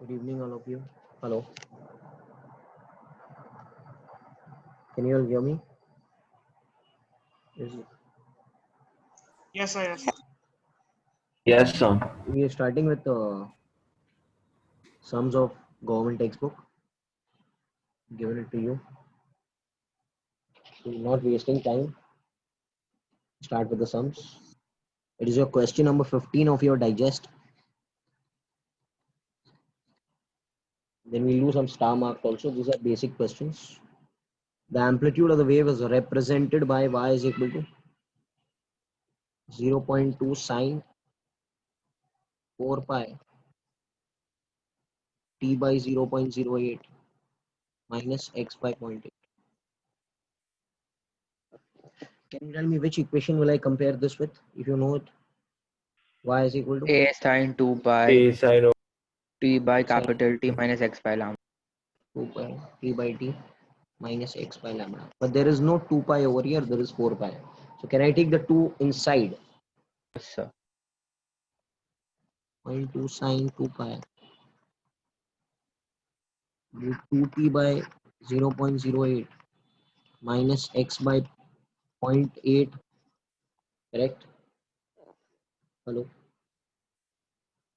Good evening, all of you. Hello. Can you all hear me? Is Yes, sir. Yes. Yes, sir. we are starting with sums of government textbook. Given it to you. So not wasting time. Start with the sums. It is your question number 15 of your digest. Then we'll do some star marks also. These are basic questions. The amplitude of the wave is represented by y is equal to 0.2 sine 4 pi t by 0.08 minus x by 0.8. Can you tell me which equation will I compare this with? If you know it, y is equal to A sine 2 pi A sine of t by sine capital T minus x by lambda. 2 pi t by t minus x by lambda. But there is no 2 pi over here, there is 4 pi. So can I take the 2 inside? Yes, sir. 0.2 sine 2 pi. 2t by 0.08 minus x by 0.8. Correct? Hello.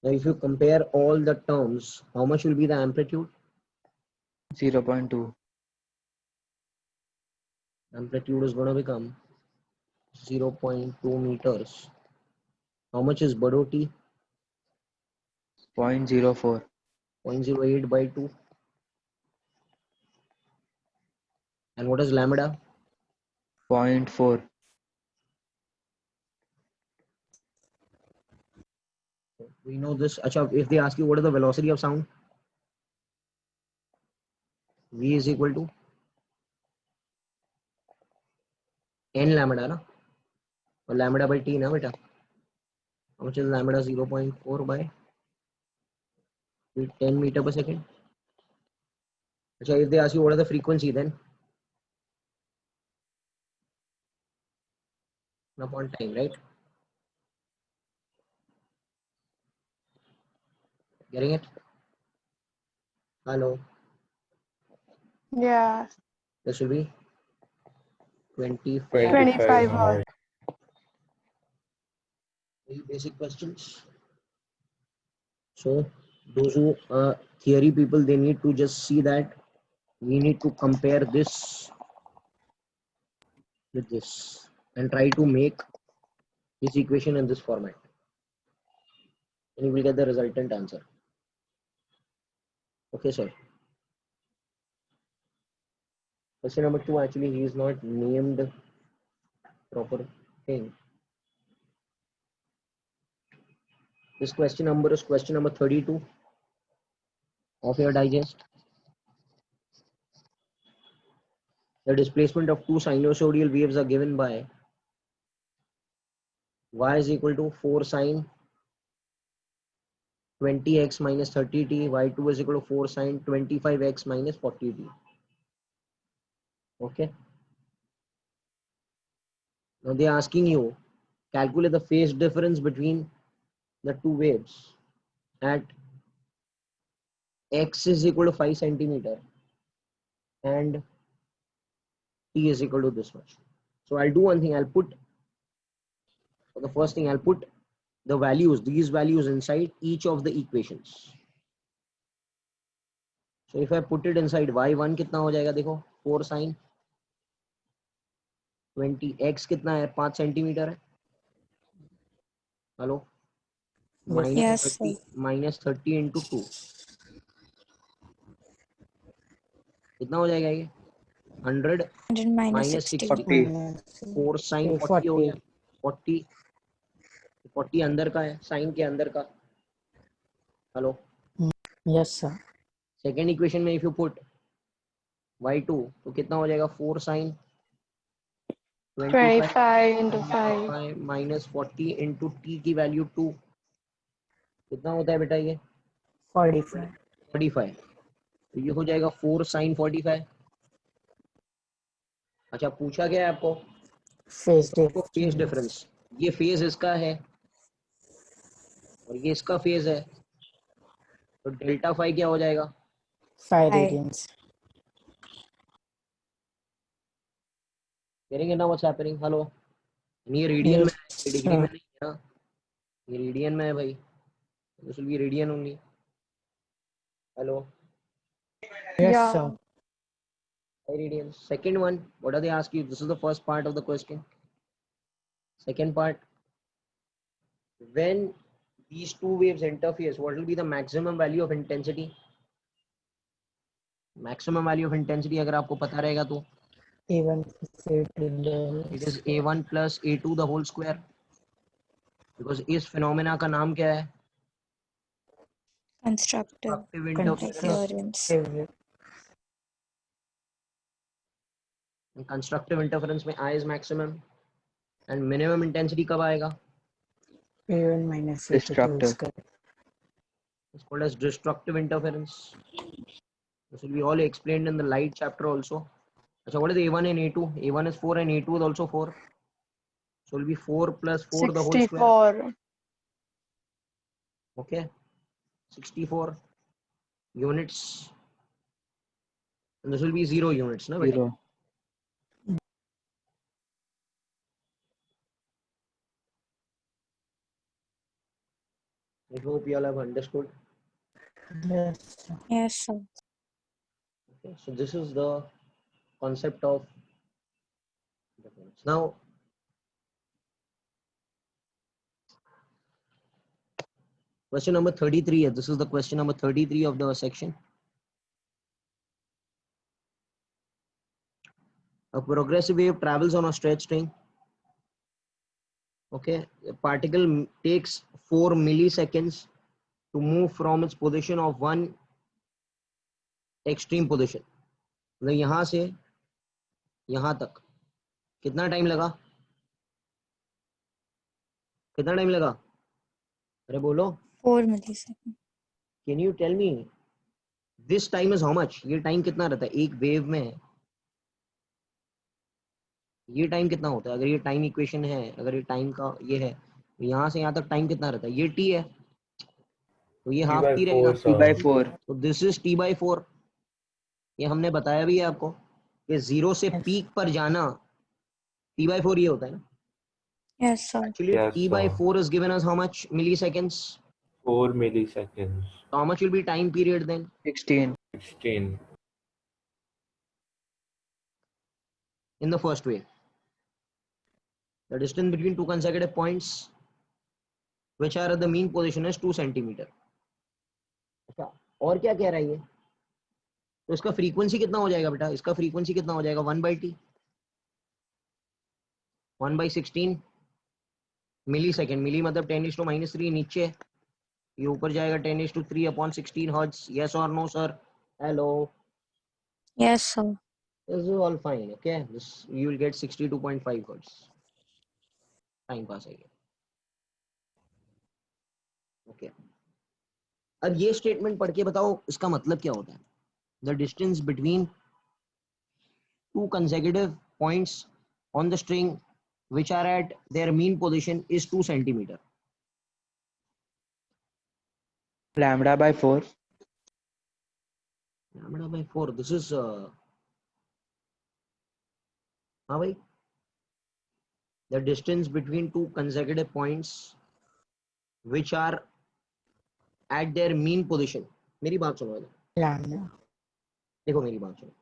Now if you compare all the terms, how much will be the amplitude? 0.2. Amplitude is going to become 0.2 meters. How much is Bado t? 0.04. 0.08 by 2. And what is lambda? 0.4. We know this. Acha, if they ask you what is the velocity of sound, v is equal to n lambda, na? Or lambda by t, na beta? How much is lambda? 0.4 by 10 meter per second. Acha, if they ask you what is the frequency, then upon time, right? Getting it? Hello. Yeah. This will be 25. 25 hertz. Very basic questions. So those who are theory people, they need to just see that we need to compare this with this and try to make this equation in this format. And you will get the resultant answer. Okay, sir. Question number 2, actually, he is not named proper thing. This question number is question number 32 of your digest. The displacement of two sinusoidal waves are given by y is equal to 4 sine 20x minus 30t, y2 is equal to 4 sine 25x minus 40t. Okay. Now they are asking you calculate the phase difference between the two waves at x is equal to 5 centimeter and t is equal to this much. So I'll do one thing. I'll put, for the first thing, I'll put the values, these values inside each of the equations. So if I put it inside, y1 कितना हो जाएगा देखो 4 sin 20, x कितना है 5 centimetre है. Hello. minus 30 into 2 कितना हो जाएगा ये 100 minus 60 4 sin 40 हो गया 40 अंदर का है साइन के अंदर का. Hello. Yes, sir. Second equation में इफ यू पुट y2 तो कितना हो जाएगा 4 sin 25 into 5. minus 40 into t की वैल्यू 2 कितना होता है बेटा ये 45. 45. तो ये हो जाएगा 4 sin 45. अच्छा पूछा गया है आपको फेज डिफरेंस. ये फेज इसका है और ये इसका फेज है. तो डेल्टा फाई क्या हो जाएगा? 5 Five. radians. Getting it now what's happening? Hello, ये रेडियन में है, Yes, ये डिग्री में sir. नहीं है ना, ये रेडियन में है भाई, this will be radian only. Hello, Yes, Yeah. sir. 5 radians. Second one, what are they ask you? This is the first part of the question. Second part, when these two waves interface, what will be the maximum value of intensity? Maximum value of intensity अगर आपको पता रहेगा तो A1 plus A2 it the is A1 plus A2 the whole square. Because इस phenomena का नाम क्या है? Constructive Constructive interference. interference. And constructive interference में I is maximum and minimum intensity कब आएगा? A1 minus A2 the whole Destructive. square. It's called as destructive interference. This will be all explained in the light chapter also. So what is A1 and A2? A1 is 4 and A2 is also 4. So it will be 4 plus 4 the whole square. 64. Okay. 64 units. And this will be 0 units. No, beta? 0. I hope you all have understood. Yes, sir. Yes, sir. Okay. So this is the concept of interference. Now, question number 33. This is the question number 33 of the section. A progressive wave travels on a straight string. Okay, a particle takes 4 milliseconds to move from its position of one extreme position. मतलब यहाँ से यहाँ तक कितना time लगा? कितना time लगा? अरे बोलो. 4 milliseconds. Can you tell me this time is how much? ये टाइम कितना रहता है एक वेव में? ये टाइम कितना होता है? अगर ये टाइम इक्वेशन है, अगर ये टाइम का ये है, यहाँ से यहाँ तक टाइम कितना रहता है? ये t है, तो ये हाफ t रहेगा. T by 4. तो दिस इज t by 4. ये हमने बताया भी है आपको कि 0 से Yes. पीक पर जाना t by 4 ये होता है ना. Yes, sir. Actually Yes, t by sir. 4 is given as how much milliseconds? 4 milliseconds. So how much will be time period then? 16. 16. In the first wave, the distance between two consecutive points which are at the mean position is 2 centimeter. अच्छा, और क्या कह रहा है ये? तो इसका frequency कितना हो जाएगा बेटा? इसका फ्रीक्वेंसी कितना हो जाएगा? 1 by t, 1 by 16 millisecond. Milli मतलब 10⁻³ नीचे, ये ऊपर जाएगा 10⁻³ upon 16 hertz. Yes or no, sir? Hello. Yes, sir. This is all fine. Okay, this you will get 62.5 hertz. Time pass है. ओके, अब ये स्टेटमेंट पढ़ के बताओ इसका मतलब क्या होता है? The distance between to consecutive points on the string which are at their mean position is 2 centimeter. Lambda by 4. Lambda by 4. This is हाँ भाई, the distance between two consecutive points which are at their mean position. मेरी बात सुनो इधर. Lambda. देखो मेरी बात सुनो.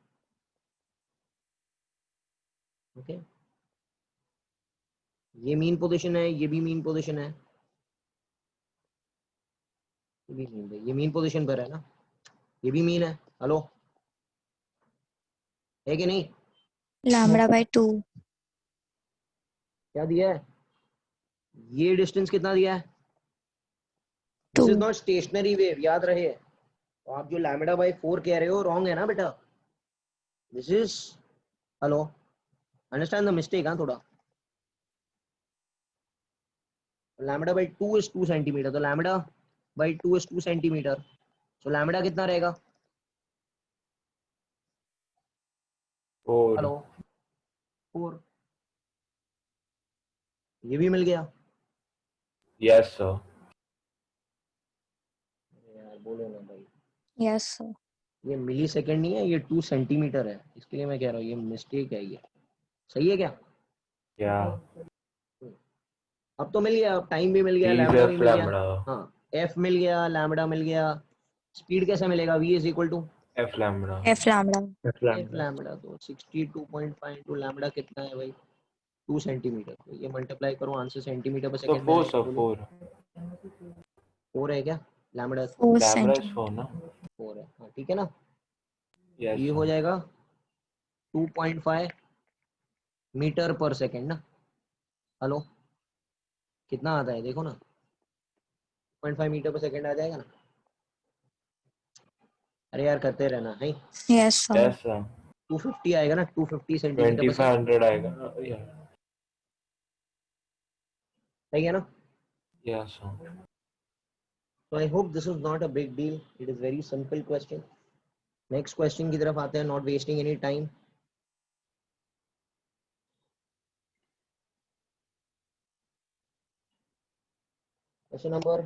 ओके, ये मीन पोजीशन है, ये भी मीन पोजीशन है, ये भी मीन है, ये मीन पोजीशन पर है ना, ये भी मीन है. हेलो, है कि नहीं? Lambda by 2. क्या दिया है? ये डिस्टेंस कितना दिया है? This is 2. Not stationary wave, याद रहे. तो आप जो लैम्बडा बाय 4 कह रहे हो रॉन्ग है ना बेटा. This is, hello, understand the mistake. हाँ थोड़ा. लैम्बडा बाय 2 इज 2 सेंटीमीटर, तो lambda by 2 is 2 centimeter. So lambda कितना रहेगा? 4. हेलो, 4. ये भी मिल गया. Yes, sir. यार बोलो ना भाई. Yes, sir. ये मिली सेकेंड नहीं है, ये 2 सेंटीमीटर है, इसके लिए मैं कह रहा हूँ ये मिस्टेक है। ये सही है क्या? Yeah. अब तो मिल गया, अब टाइम भी मिल गया, V is लैम्बडा भी F मिल गया। lambda. हाँ, एफ मिल गया, लैम्बडा मिल गया। स्पीड कैसे मिलेगा? v is equal to F lambda. F lambda. F F lambda. Lambda. तो 62.5 इंटू लैम्बडा कितना है भाई? 2 सेंटीमीटर। तो ये मल्टीप्लाई करो, आंसर सेंटीमीटर पर So सेकंड में 4, आएगा। sir, बोलो 4. 4 है क्या? Lambda 4 Lambda is 4, centimeter. na? 4 है। हाँ ठीक है ना? Yes, ये हो sir. जाएगा 2.5 मीटर पर सेकंड ना। हेलो, कितना आता है देखो ना, 2.5 मीटर पर सेकंड आ जाएगा ना। अरे यार करते रहना है। Yes, sir. Yes, sir. 250 आएगा ना, 250 सेंटीमीटर पर सेकंड। 2500 आएगा. Yeah. सही है ना? Yes, sir. So I hope this is not a big deal. It is very simple question. Next question की तरफ आते हैं, not wasting any time. Question number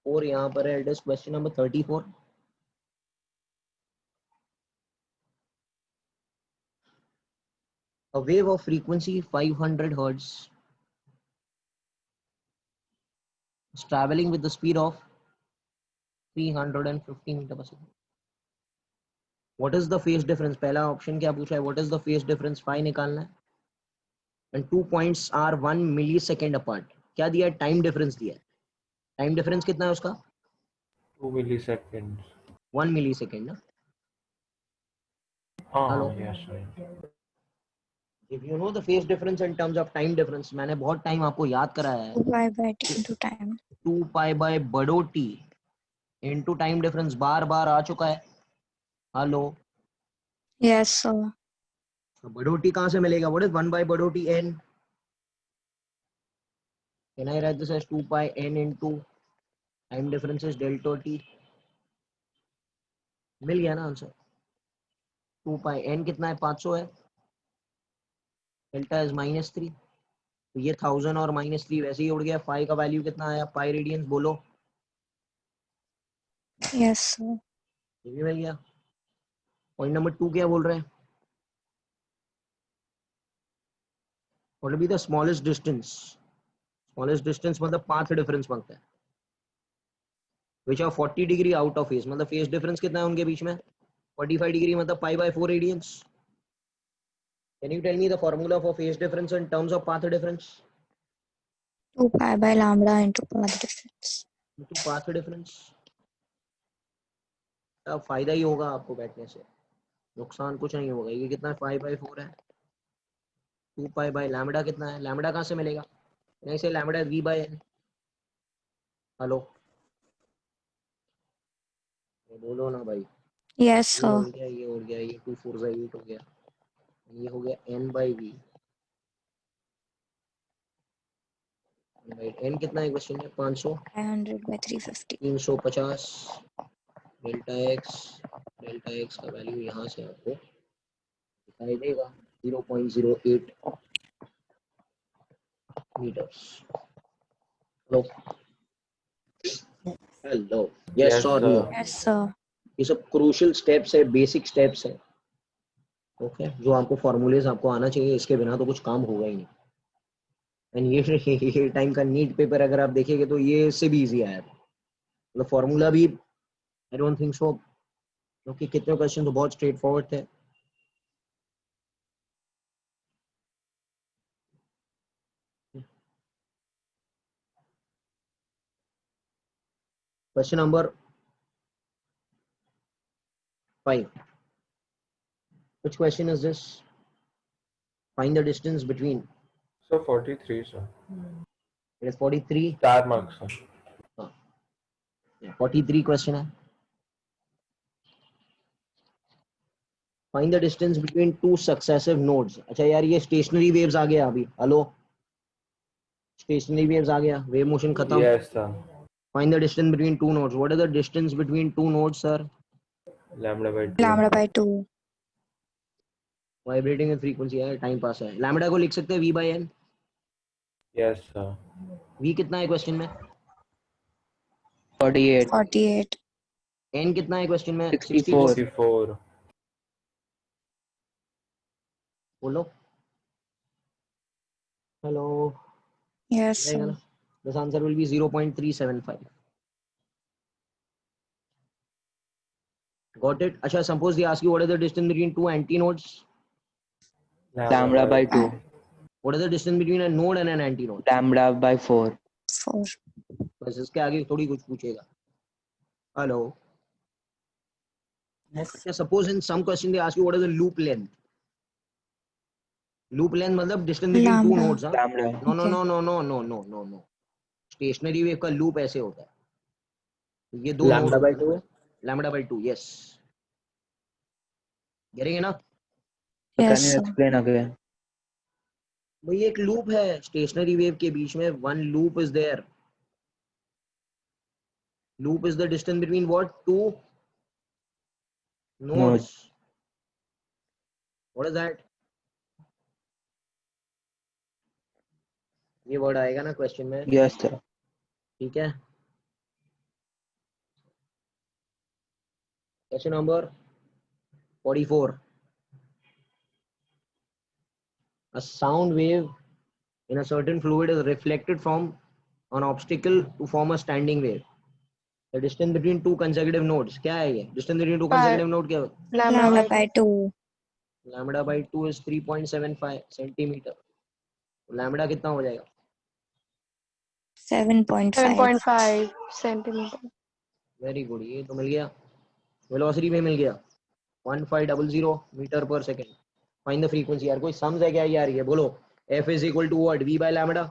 4 यहाँ पर है. It is question number 34. A wave of frequency 500 hertz is traveling with the speed of 350 meter per second. What is the phase difference? पहला option क्या पूछा है? What is the phase difference? phi निकालना है. And 2 points are 1 millisecond apart. क्या दिया है? Time difference दिया है. टाइम डिफरेंस कितना है उसका? 2 milliseconds. 1 millisecond ना. हाँ, Hello. yes, sir. If you know the phase difference in terms of time difference, मैंने बहुत टाइम आपको याद कराया है. 2 pi by t into time. 2 pi by बड़ो t into टाइम डिफरेंस बार बार आ चुका है. Hello, Yes, sir. तो बड़ो t कहाँ से मिलेगा? What is 1 by बड़ो t n? Can I write this as 2 pi n into time difference is delta t? मिल गया ना आंसर. 2 pi n कितना है? 500 है. Delta is -3. तो ये 1000 और -3 वैसे ही उड़ गया. फाई का वैल्यू कितना आया? पाई रेडियंस बोलो. Yes, sir. ये भी मिल गया. पॉइंट नंबर 2 क्या बोल रहे हैं? What will be the smallest distance? Smallest distance मतलब पाथ डिफरेंस मांगता है. Which are 40 degree out of phase. मतलब फेज डिफरेंस कितना है उनके बीच में? 45 डिग्री. मतलब pi by 4 radians. Can you tell me the formula for phase difference in terms of path difference? 2 pi by lambda into path difference. Into path difference. अब फायदा ही होगा आपको बैठने से, नुकसान कुछ नहीं होगा. ये कितना है? 5/4 है. 2 पाई बाय लैम्बडा कितना है? लैम्बडा कहाँ से मिलेगा? नहीं से lambda v by n. Hello, बोलो ना भाई. Yes, ये हो sir. गया, ये हो गया, ये 2 4 से 8 हो गया, ये हो गया n बाई वी. n कितना है क्वेश्चन में? 500. 500 by 350. 350. डेल्टा एक्स का वैल्यू यहाँ से आपको दिखाई देगा 0.08 meters. Hello, hello, Yes, yes और sir. नो. Yes, sir. ये सब क्रूशियल स्टेप्स है, बेसिक स्टेप्स है. ओके, जो आपको फॉर्मूलेज आपको आना चाहिए, इसके बिना तो कुछ काम होगा ही नहीं. एंड ये टाइम का नीट पेपर अगर आप देखेंगे तो ये इससे भी इजी आया था. मतलब फॉर्मूला भी आई डोंट थिंक सो, क्योंकि कितने क्वेश्चन तो बहुत स्ट्रेट फॉरवर्ड थे. Question number 5. Which question is this? Find the distance between. So 43, sir. It is 43. 4 marks, sir. हाँ, 43 क्वेश्चन है. Find the distance between two successive nodes. अच्छा यार, ये स्टेशनरी वेव्स आ गया अभी. हेलो, स्टेशनरी वेव्स आ गया, wave motion खत्म. Yes, sir. Find the distance between two nodes. What is the distance between two nodes, sir? Lambda by 2. Lambda by 2. Vibrating में frequency है, time pass है. Lambda को लिख सकते हैं v by n. Yes, sir. v कितना है question में? 48. 48. एन कितना है क्वेश्चन में? 64. 64. बोलो हेलो, Yes, जाएगा sir. ना? This answer will be 0.375. Got it? अच्छा, suppose they ask you what is the distance between two antinodes. Lambda by 2. What is the distance between a node and an antinode? Lambda by 4. 4. बस इसके आगे थोड़ी कुछ पूछेगा. Hello. Yes. अच्छा, suppose in some question they ask you what is the loop length. Loop length मतलब distance between two Lambda. Nodes. Lambda. No no Okay. No no no no no no no. Stationary wave का loop ऐसे होता है. ये दो node Lambda होते by हैं ना. 2. Lambda by 2. यस, गिरेंगे ना. So Yes, can you sir. explain again? भाई एक लूप है स्टेशनरी वेव के बीच में. One loop is there. Loop is the distance between what? Two Node. nodes. What is that? ये वर्ड आएगा ना क्वेश्चन में. Yes, sir. ठीक है. Question number 44. A sound wave in a certain fluid is reflected from an obstacle to form a standing wave. The distance between two consecutive nodes. क्या है ये? Distance between two consecutive nodes क्या है? Lambda by 2. Lambda by 2 is 3.75 centimeter. Lambda कितना हो जाएगा? 7.5. 7.5 centimeter. Very good. ये तो मिल गया. वेलोसिटी में मिल गया 1500 मीटर पर सेकेंड. Find the frequency. यार कोई सम्स है क्या यार? ये बोलो. F is equal to what? V by lambda.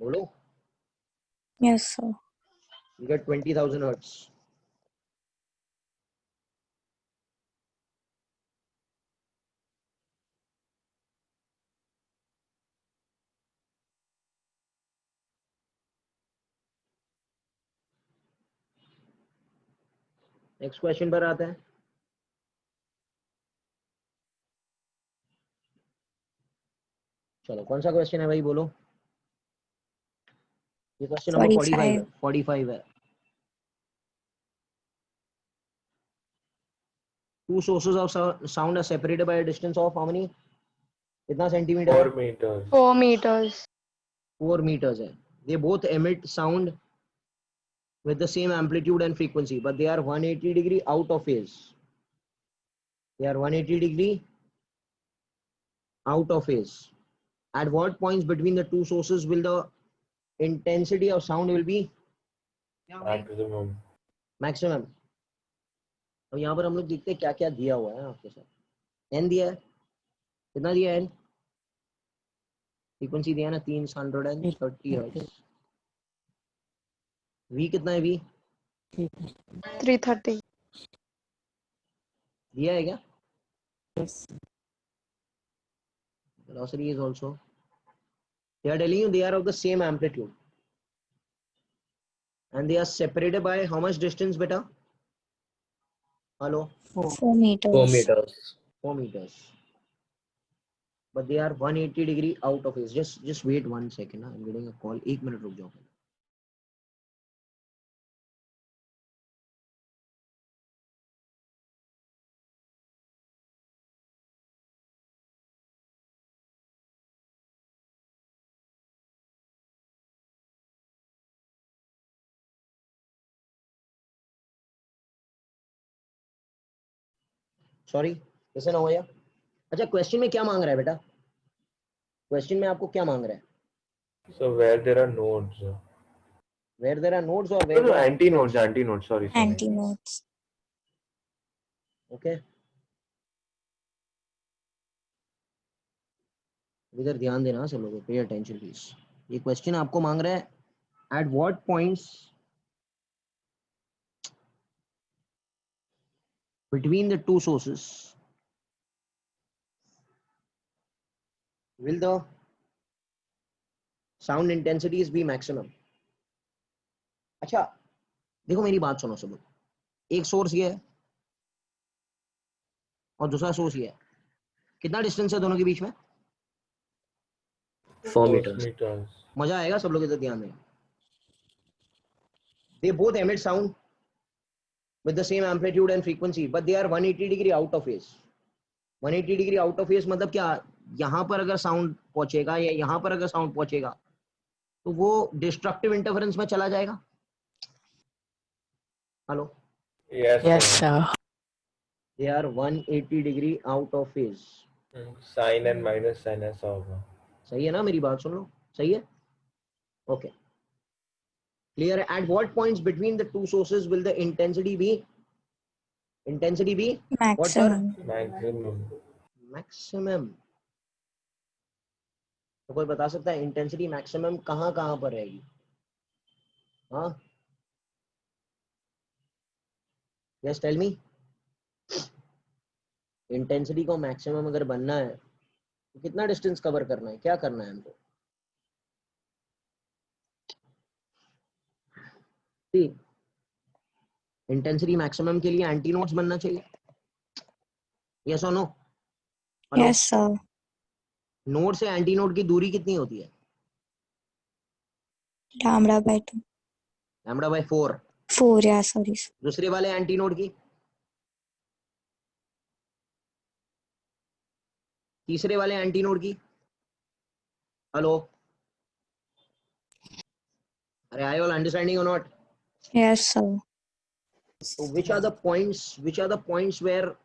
बोलो. Yes, sir. You get 20,000 hertz. Next question पर आते हैं. चलो कौन सा क्वेश्चन है भाई? बोलो. ये क्वेश्चन नंबर 45 है. 45 है. Two sources of sound are separated by a distance of how many? कितना सेंटीमीटर है? 4 meters. 4 meters. 4 meters है. They both emit sound with the same amplitude and frequency, but they are 180 degree out of phase. They are 180 degree out of phase. At what points between the two sources will the intensity of sound will be Maximum. maximum? अब यहाँ पर हम लोग देखते हैं क्या क्या दिया हुआ है आपके साथ. एन दिया है. कितना दिया है? एन फ्रीक्वेंसी दिया है ना 330 हर्ट्ज. वी कितना है? वी 330. दिया है क्या? Yes. Velocity is also. They are telling you they are of the same amplitude. And they are separated by how much distance, beta? Hello? 4. 4 meters. 4 meters. 4 meters. But they are 180 degree out of phase. Just wait 1 second. I'm getting a call. 1 minute रुक जाओ. Sorry, कैसे ना हो गया? अच्छा, question में क्या मांग रहा है बेटा? क्वेश्चन में आपको क्या मांग रहा है? So where there are nodes. Where there are nodes or No, where no, there are... antinodes. Antinodes. Sorry. Antinodes. Okay. इधर ध्यान देना सब लोगों. Pay attention please. ये क्वेश्चन आपको मांग रहा है at what points between the two sources will the sound intensities be maximum. अच्छा देखो मेरी बात सुनो सब लोग. एक सोर्स ये है और दूसरा सोर्स ये है. कितना डिस्टेंस है दोनों के बीच में? 4 4 meters. meters. मजा आएगा सब लोग इधर ध्यान दें. They both emit sound with the same amplitude and frequency, but they are 180 degree out of phase. 180 degree out of phase मतलब क्या, यहाँ पर अगर साउंड पहुंचेगा या यहाँ पर अगर साउंड पहुंचेगा तो वो डिस्ट्रक्टिव इंटरफेरेंस में चला जाएगा. Hello. Yes, Yes, sir. sir. They are 180 degree out of phase. Sin and minus sin ऐसा होगा. सही है ना, मेरी बात सुन लो. सही है. Okay. Clear. At what points between the two sources will the intensity be what, sir? Maximum. Maximum. Maximum. तो कोई बता सकता है इंटेंसिटी मैक्सिमम कहाँ कहाँ पर रहेगी? हाँ, यस टेल मी. इंटेंसिटी को मैक्सिमम अगर बनना है तो कितना डिस्टेंस कवर करना है, क्या करना है हमको? इंटेंसिटी मैक्सिमम के लिए एंटी नोड्स बनना चाहिए. यस और नो? Yes, sir. नोड से एंटी नोड की दूरी कितनी होती है? Lambda by 2. Lambda by 4. 4, yeah, sorry. दूसरे वाले एंटी नोड की? तीसरे वाले एंटी नोड की? हेलो, अरे आई ऑल अंडरस्टैंडिंग और not? Yes, sir. So which are the points where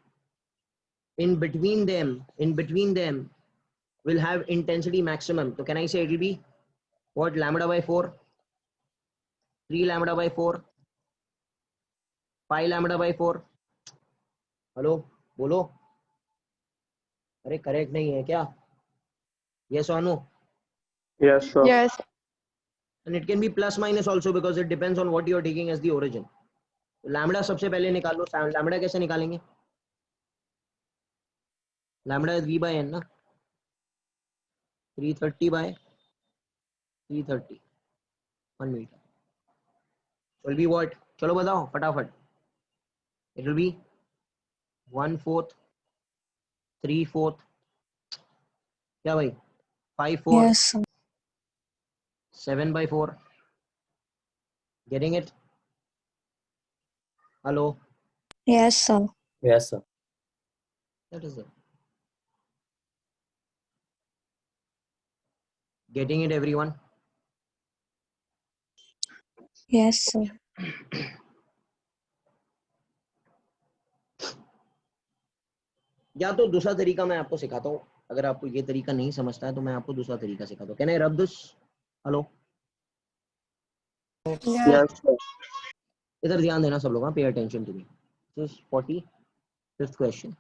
in between them will have intensity maximum? So can I say it will be what, lambda by 4, 3 lambda by 4, 5 lambda by 4? Hello बोलो. अरे correct नहीं है क्या? yes or no? Yes, sir. Yes. And it can be plus minus also because it depends on what you are taking as the origin. Lambda सबसे पहले निकाल लो. Lambda कैसे निकालेंगे? Lambda is v by n ना. 330 by 330 1 meter will be what? चलो बताओ फटाफट. It will be 1/4, 3/4, क्या भाई? 5/4, Yes, sir. 7/4. Getting it? Hello. Yes, sir. Yes, sir. That is it. Getting it, everyone? Yes, sir. या तो दूसरा तरीका मैं आपको सिखाता हूँ. अगर आपको ये तरीका नहीं समझता है तो मैं आपको दूसरा तरीका सिखाता हूँ. Can I rub this? Hello, Yes. इधर ध्यान देना सब लोग. हाँ, pay attention to me. This 45th question.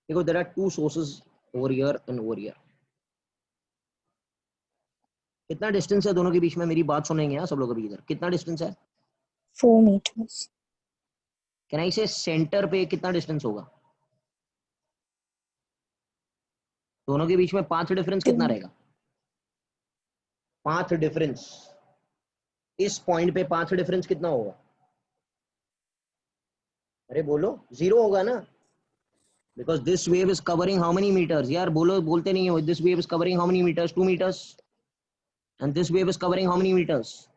देखो, there are two sources over here and over here. कितना डिस्टेंस है दोनों के बीच में? मेरी बात सुनेंगे हाँ सब लोग अभी. इधर कितना डिस्टेंस है? 4 meters. कैन आई से सेंटर पे कितना डिस्टेंस होगा? दोनों के बीच में पाथ डिफरेंस कितना 2. रहेगा? पाथ डिफरेंस इस पॉइंट पे पाथ डिफरेंस कितना होगा? अरे बोलो. 0 होगा ना, because this wave is covering how many meters? यार बोलो, बोलते नहीं हो. This wave is covering how many meters? 2 meters. And this wave is covering how many meters?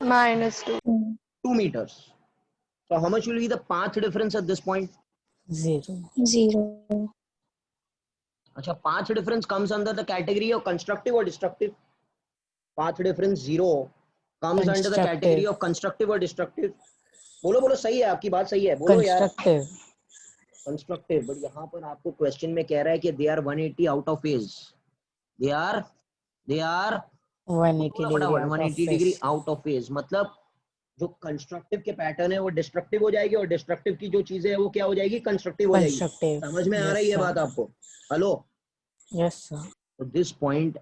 -2. 2 meters. So how much will be the path difference at this point? 0. 0. अच्छा, path difference comes under the category of constructive or destructive? Path difference 0 comes under the category of constructive or destructive? बोलो बोलो. सही है, आपकी बात सही है. बोलो यार. Constructive. कंस्ट्रक्टिव. बट यहाँ पर आपको क्वेश्चन में कह रहा है कि they are 180 out of phase. They are 180 degree out of 180 degree phase. Out of phase. मतलब जो कंस्ट्रक्टिव के पैटर्न है वो डिस्ट्रक्टिव हो जाएगी और डिस्ट्रक्टिव की जो चीजें है वो क्या हो जाएगी? कंस्ट्रक्टिव हो जाएगी. Constructive. समझ में आ रही है बात आपको? Hello. Yes, sir. So this point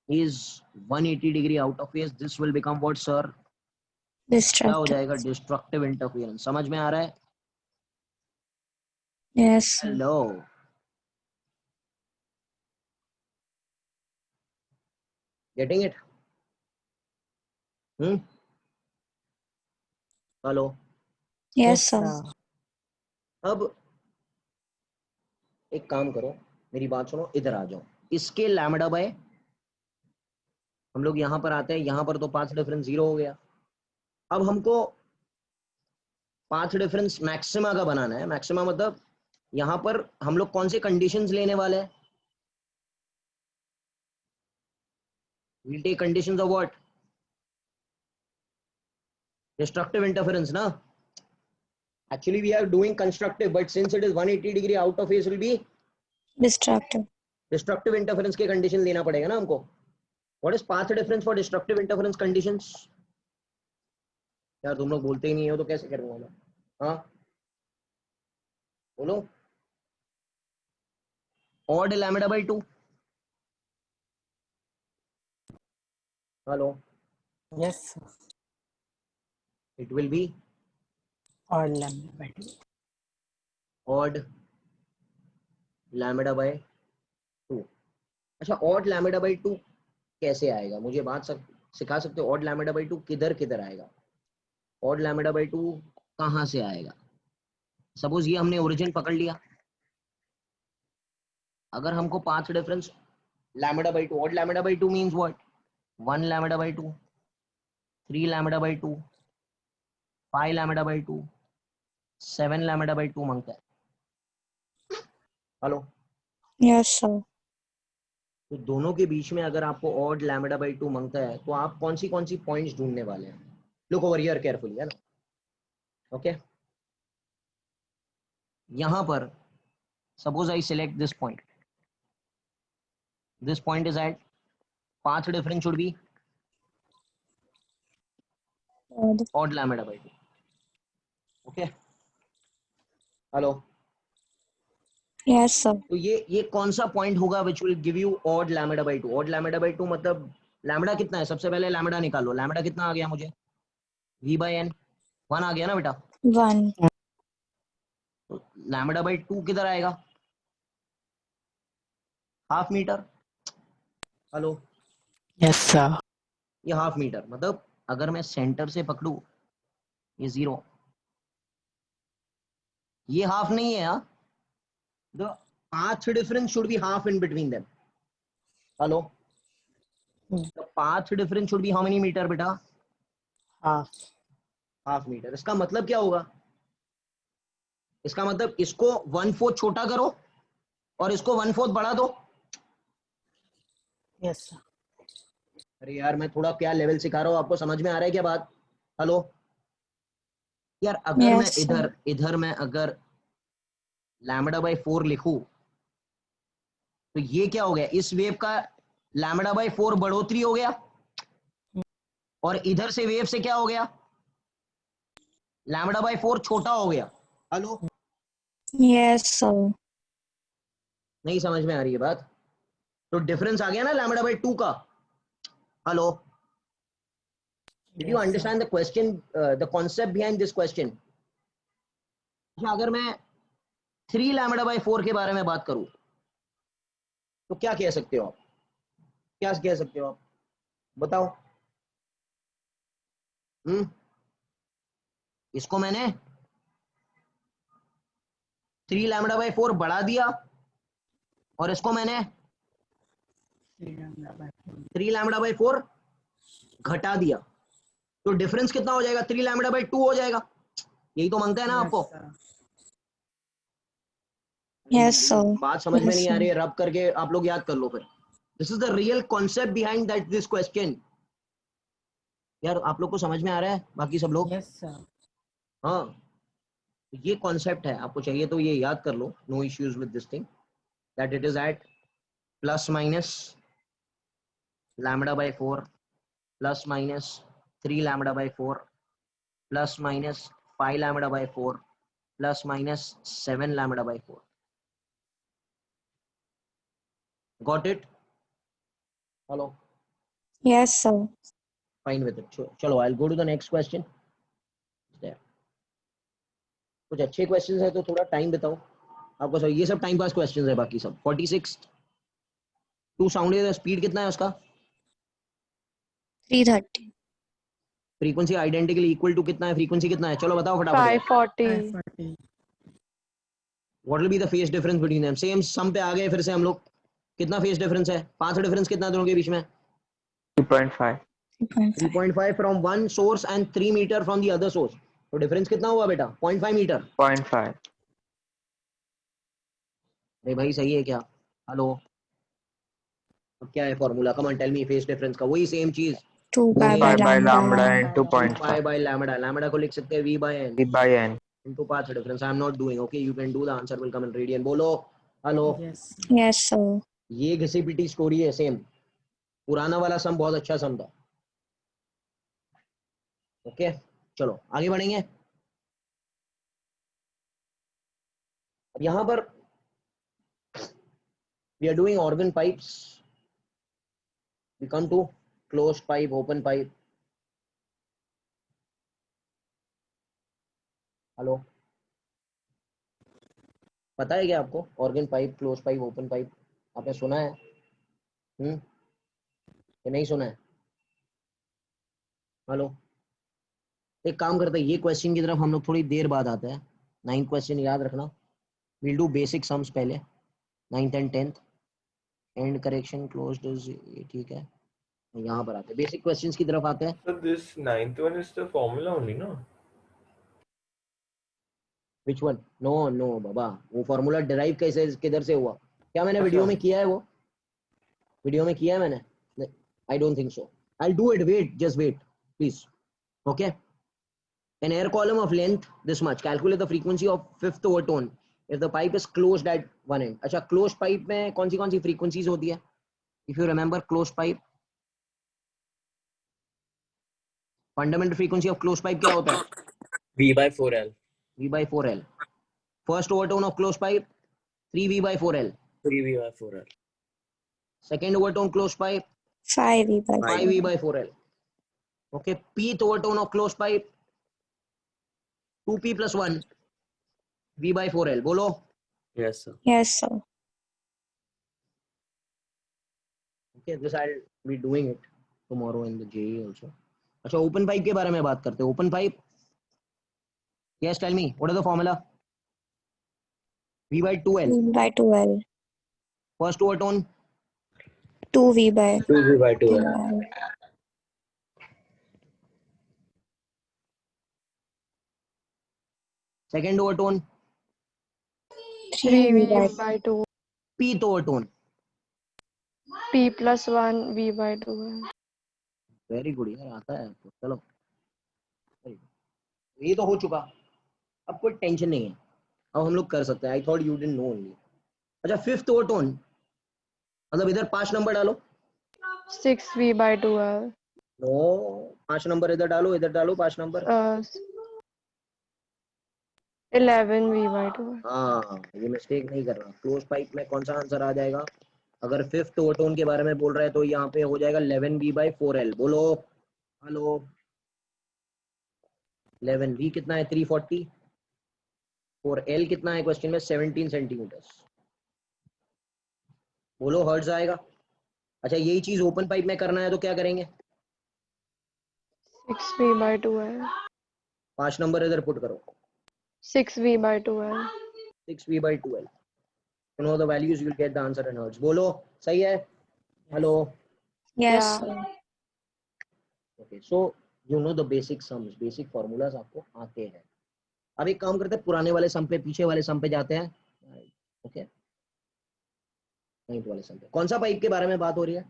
is 180 degree out of phase. This will become what, sir? क्या हो जाएगा? Destructive. Destructive interference. समझ में आ रहा है? Yes, sir. Hello. Getting it? Hello. Yes, sir. अब एक काम करो, मेरी बात सुनो. इधर आ जाओ. इसके लैम्डा बाय, हम लोग यहां पर आते हैं, यहां पर तो पाथ डिफरेंस 0 हो गया। अब हमको पाथ डिफरेंस मैक्सिमा का बनाना है। मैक्सिमा मतलब यहां पर हम लोग कौन से कंडीशंस लेने वाले हैं? we'll take conditions of what? Destructive interference, na? Actually we are doing constructive, but since it is 180 degree out of phase will be Destructive. destructive interference के condition लेना पड़ेगा ना हमको। What is path difference for destructive interference conditions? यार तुम लोग बोलते ही नहीं हो तो कैसे करूंगा मैं? हाँ बोलो। odd lambda by 2। Hello. Yes, sir. It will be Odd lambda by 2. odd lambda by 2। अच्छा odd lambda by 2 कैसे आएगा? मुझे बात सिखा सकते हो? odd lambda by 2 किधर किधर आएगा? odd lambda by 2 कहाँ से आएगा? सपोज ये हमने ओरिजिन पकड़ लिया, अगर हमको path difference lambda by 2, odd lambda by 2 means what? 1 lambda by 2, 3 lambda by 2, 5 lambda by 2, 7 lambda by 2 मांगता है। हेलो। Yes, sir. तो दोनों के बीच में अगर आपको odd lambda by 2 मांगता है तो आप कौन सी पॉइंट्स ढूंढने वाले हैं? लुक ओवर हियर केयरफुली, है ना? ओके, यहां पर suppose I select this point, this point is at path difference should be Odd. odd lambda by 2। okay, hello. Yes, sir. तो ये कौन सा पॉइंट होगा which will give you odd lambda by 2? odd lambda by 2 मतलब lambda कितना है? सबसे पहले लैम्बडा निकालो। लैम्बडा कितना आ गया मुझे? v by n 1 आ गया ना बेटा? 1. तो लैम्बडा by 2 किधर आएगा? Half meter. Hello. Yes, sir. ये हाफ मीटर मतलब अगर मैं सेंटर से पकड़ू ये 0, ये हाफ नहीं है। हाँ, the path difference should be half in between them। Hello. the path difference should be how many meter बेटा? Half. Half meter. इसका मतलब क्या होगा? इसका मतलब इसको 1/4 छोटा करो और इसको 1/4 बढ़ा दो। Yes, sir. अरे यार मैं थोड़ा क्या लेवल सिखा रहा हूँ, आपको समझ में आ रहा है क्या बात? हेलो यार, अगर Yes, मैं sir. इधर मैं अगर लैम्बडा बाई 4 लिखूं तो ये क्या हो गया? इस वेव का लैम्बडा बाई 4 बढ़ोतरी हो गया और इधर से वेव से क्या हो गया? लैम्बडा बाई 4 छोटा हो गया। Hello, Yes, sir. नहीं समझ में आ रही है बात? तो डिफरेंस आ गया ना लैम्बडा बाई 2 का। Hello, did you Yes, sir. Understand the question, the concept behind this question? अगर मैं 3 लैम्बडा बाई 4 के बारे में बात करूं तो क्या कह सकते हो आप? क्या कह सकते हो आप बताओ? इसको मैंने 3 लैम्बडा बाई 4 बढ़ा दिया और इसको मैंने 3 लैम्बडा बाई 4 घटा दिया, तो डिफरेंस कितना हो जाएगा? 3 लैम्बडा बाई 2 हो जाएगा। यही तो मांगता है ना आपको? Yes, sir. बात समझ में Yes, नहीं आ sir. रही है, रब करके आप लोग याद कर लो फिर। This is the real concept behind that this question. यार आप लोग को समझ में आ रहा है? बाकी सब लोग? Yes, sir. हाँ, ये कॉन्सेप्ट है, आपको चाहिए तो ये याद कर लो। No issues with this thing, that it is at plus minus lambda by 4 plus minus 3 lambda by 4 plus minus 5 lambda by 4 plus minus 7 lambda by 4। Got it? Hello, Yes, sir. Fine with it. चलो I will go to the next question. कुछ अच्छे questions है तो थोड़ा time बताओ आपको। सब ये सब टाइम पास क्वेश्चंस है, बाकी सब 46 टू साउंड है। स्पीड कितना है उसका? 330. फ्रीक्वेंसी आइडेंटिकली इक्वल टू कितना है? फ्रीक्वेंसी कितना है? चलो बताओ फटाफट। 540. 540. What will be the phase difference between them? Same sum पे आ गए फिर से हम लोग। कितना फेज डिफरेंस है? पाथ डिफरेंस कितना दोनों के बीच में? 3.5. 3.5. 3.5 from one source and 3 metre from the other source, तो डिफरेंस कितना हुआ बेटा? 0.5 मीटर। 0.5. अरे भाई सही है क्या? हेलो, अब क्या है formula? Come on tell me, phase difference का वही सेम चीज। 2 pi by 2 by lambda lambda. into 2 pi 0.5. by lambda, lambda को लिख सकते हैं v by n V by n. into path difference. I am not doing, okay, you can do, the answer will come in radian. बोलो hello. Yes. Yes, sir. ये घिसी पिटी story है same, पुराना वाला सम बहुत अच्छा सम था। ओके चलो आगे बढ़ेंगे। अब यहां पर we are doing organ pipes, we come to closed pipe, open pipe. Hello, पता है क्या आपको organ pipe, close pipe, open pipe? आपने सुना है कि नहीं सुना है? हेलो, एक काम करते हैं, ये क्वेश्चन की तरफ हम लोग थोड़ी देर बाद आते हैं। 9th क्वेश्चन याद रखना, विल डू बेसिक सम्स पहले, 9th and 10th, and correction closed is, ठीक है। यहाँ पर आते हैं बेसिक क्वेश्चंस की तरफ आते हैं। So this ninth one is the formula only, no? Which one? No no बाबा, वो फॉर्मूला डिराइव कैसे, किधर से हुआ? क्या मैंने वीडियो में किया है? वो वीडियो में किया है मैंने? I don't think so. I do it, wait, just wait please. Okay, an air column of length this much, calculate the frequency of fifth overtone if the pipe is closed at one end. अच्छा, closed pipe में कौन सी frequencies होती है? If you remember closed pipe, fundamental frequency of closed pipe क्या होता है? V by 4L. V by 4L. First overtone of closed pipe 3V by 4L. 3V by 4L. Second overtone closed pipe 5 by 5V by 4L. Okay, pth overtone of closed pipe 2P plus 1 V by 4L. बोलो। Yes, sir. Yes, sir. Okay, this I'll be doing it tomorrow in the JE also. अच्छा, open pipe के बारे में बात करते हैं। Open pipe, yes, tell me, what is the formula? V by 2L. 2 by 2L. First overtone 2V by 2V by 2L. 2L. second overtone 3V 3V by by 2. pth overtone. P plus 1 V by 2. Very good यार, आता है आपको। चलो ये तो हो चुका, अब कोई टेंशन नहीं है, अब हम लोग कर सकते हैं। I thought you didn't know only. अच्छा, फिफ्थ ओवरटोन, मतलब इधर 5 नंबर डालो। 6V by 2L. No, 5 number इधर डालो, इधर डालो 5 नंबर। 11V by 2L. हाँ, ये मिस्टेक नहीं करना। क्लोज पाइप में कौन सा आंसर आ जाएगा? अगर फिफ्थ ओवरटोन के बारे में बोल रहा है तो यहाँ पे हो जाएगा 11V by 4L। बोलो हेलो, 11V कितना है? 340। 4L कितना है क्वेश्चन में? 17 सेंटीमीटर। बोलो हर्ट्ज आएगा। अच्छा, यही चीज ओपन पाइप में करना है तो क्या करेंगे? 6V by 2L. 5 नंबर इधर पुट करो। 6V by 2L. 6V by 2L. You know the values, you will get the answer in hertz. बोलो सही है? Hello. Yes, Yeah. sir. Okay, so you know the basic sums, basic formulas आपको आते हैं। अब एक काम करते हैं, पुराने वाले सम पे, पीछे वाले सम पे जाते हैं। ओके, नाइन्थ वाले सम पे कौन सा पाइप के बारे में बात हो रही है?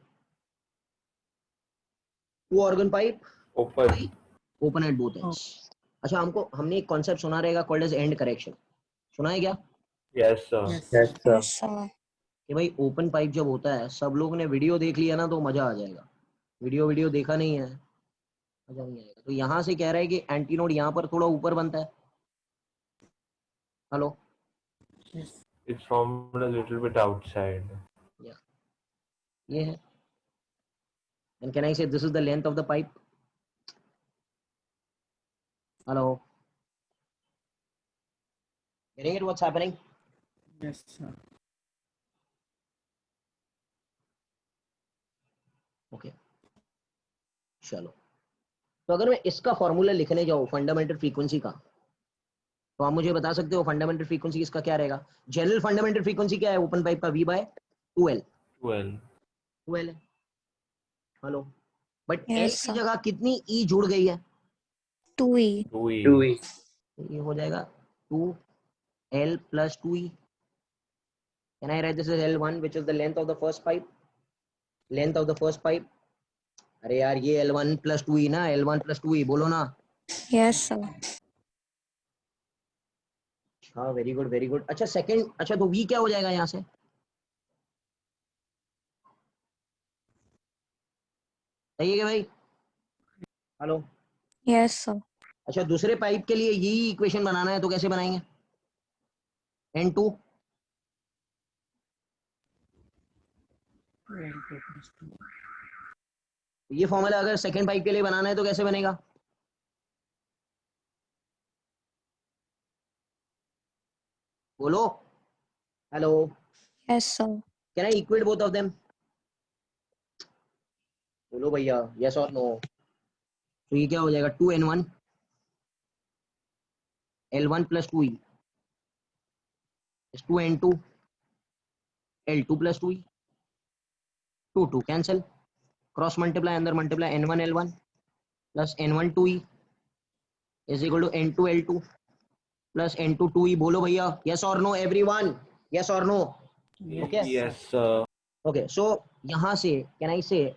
Two organ pipe, Open. Open at both ends. अच्छा, हमने एक कॉन्सेप्ट सुना रहेगा कॉल्ड एज एंड करेक्शन, सुना है क्या? Yes, sir. Yes. Yes, sir. Yes, sir. कि भाई ओपन पाइप जब होता है, सब लोग ने वीडियो देख लिया ना तो मजा आ जाएगा। वीडियो देखा नहीं है, मजा नहीं आएगा। तो यहाँ से कह रहा है कि एंटी नोड यहाँ पर थोड़ा ऊपर बनता है। Hello, Yes. It's formed a little bit outside. ये है। एंड कैन आई से this is the length of the pipe? Hello, getting it, what's happening? Yes, sir. Okay, चलो। तो अगर मैं इसका फॉर्मूला लिखने जाऊँ फंडामेंटल फ्रीक्वेंसी का, तो आप मुझे बता सकते हो फंडामेंटल फ्रीक्वेंसी इसका क्या रहेगा? जनरल फंडामेंटल फ्रीक्वेंसी क्या है ओपन पाइप का? V by 2L। 12. 12 है. हेलो, बट Yes, एल की sir. जगह कितनी ई जुड़ गई है? 2E. 2E. 2E. ये हो जाएगा 2L plus 2E. Can I write this as L1, which is the length of the first pipe? Length of the first pipe. अरे यार ये L1 plus 2E ना, L1 plus 2E बोलो ना. Yes, sir. हाँ वेरी गुड वेरी गुड. अच्छा second, अच्छा तो V क्या हो जाएगा यहाँ से? सही है क्या भाई? हेलो. Yes, sir. अच्छा दूसरे पाइप के लिए यही इक्वेशन बनाना है तो कैसे बनाएंगे? N2 2 N2 plus 2. ये फॉर्मूला अगर सेकंड पाइप के लिए बनाना है तो कैसे बनेगा? बोलो. Hello. Yes, sir. Can I equate both of them? बोलो भैया, यस और नो. तो ये क्या हो जाएगा? 2N1 L1 plus 2E is 2N2 L2 plus 2E. 2 cancel, cross multiply, अंदर multiply, N1 L1 plus N1 2E is equal to N2 L2 plus N2 2E. बोलो भैया, yes or no everyone? Yes or no? Okay. Yes, sir. Okay, so यहाँ से can I say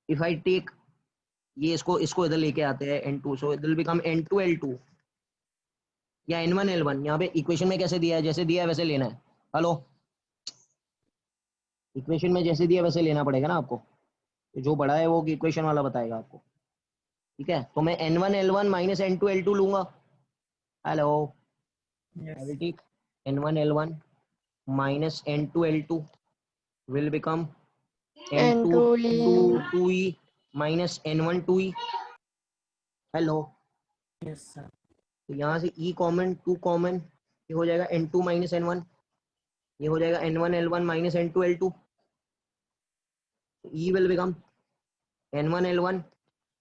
if I take ये इसको इसको इधर लेके आते हैं N2, so it will become N2 L2 या N1 L1. यहाँ पे इक्वेशन में कैसे दिया है? जैसे दिया है वैसे लेना है. हेलो, इक्वेशन में जैसे दिया वैसे लेना पड़ेगा ना आपको. तो जो बड़ा है वो इक्वेशन वाला बताएगा आपको. ठीक है, तो मैं N1 L1 minus N2 L2 लूंगा. Hello, Yes. I will take N1 L1 minus N2 L2 will become N2 N2E. 2E minus N1 2E. Hello, Yes, sir. तो यहाँ से E कॉमन, 2 कॉमन, ये हो जाएगा N2 माइनस N1, ये हो जाएगा N1 L1 minus N2 L2. E will become N1 L1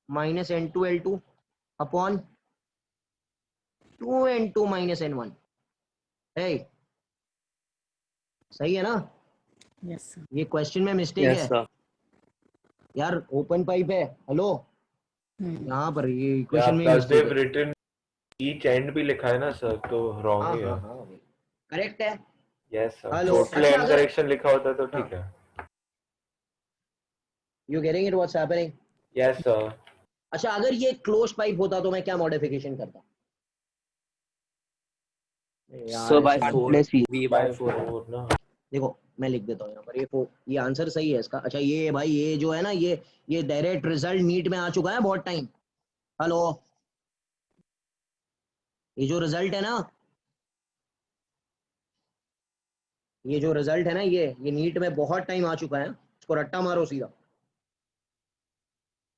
minus N2 L2 upon 2 N2 minus N1. है, सही है ना? Yes, sir. ये क्वेश्चन में मिस्टेक Yes, है sir. यार. ओपन पाइप है. Hello, Hmm. यहाँ पर ये Yeah, इक्वेशन में plus मिस्टेक they've है. written each end भी लिखा है ना सर, तो wrong हाँ ही हाँ है. हाँ, करेक्ट है. Yes, sir. हेलो, Total अच्छा end अगर correction लिखा होता तो हाँ, ठीक है. You getting it what's happening? Yes, sir. अच्छा अगर ये क्लोज पाइप होता तो मैं क्या मॉडिफिकेशन करता? यार So by ऐसे नहीं. 4. Plus E. V By by 4L. 4 ना. देखो मैं लिख देता हूँ यहाँ पर, ये आंसर सही है इसका. अच्छा ये भाई ये जो है ना, ये डायरेक्ट रिजल्ट नीट में आ चुका है बहुत टाइम. हेलो, ये जो रिजल्ट है ना, ये जो रिजल्ट है ना, ये नीट में बहुत टाइम आ चुका है. इसको रट्टा मारो सीधा.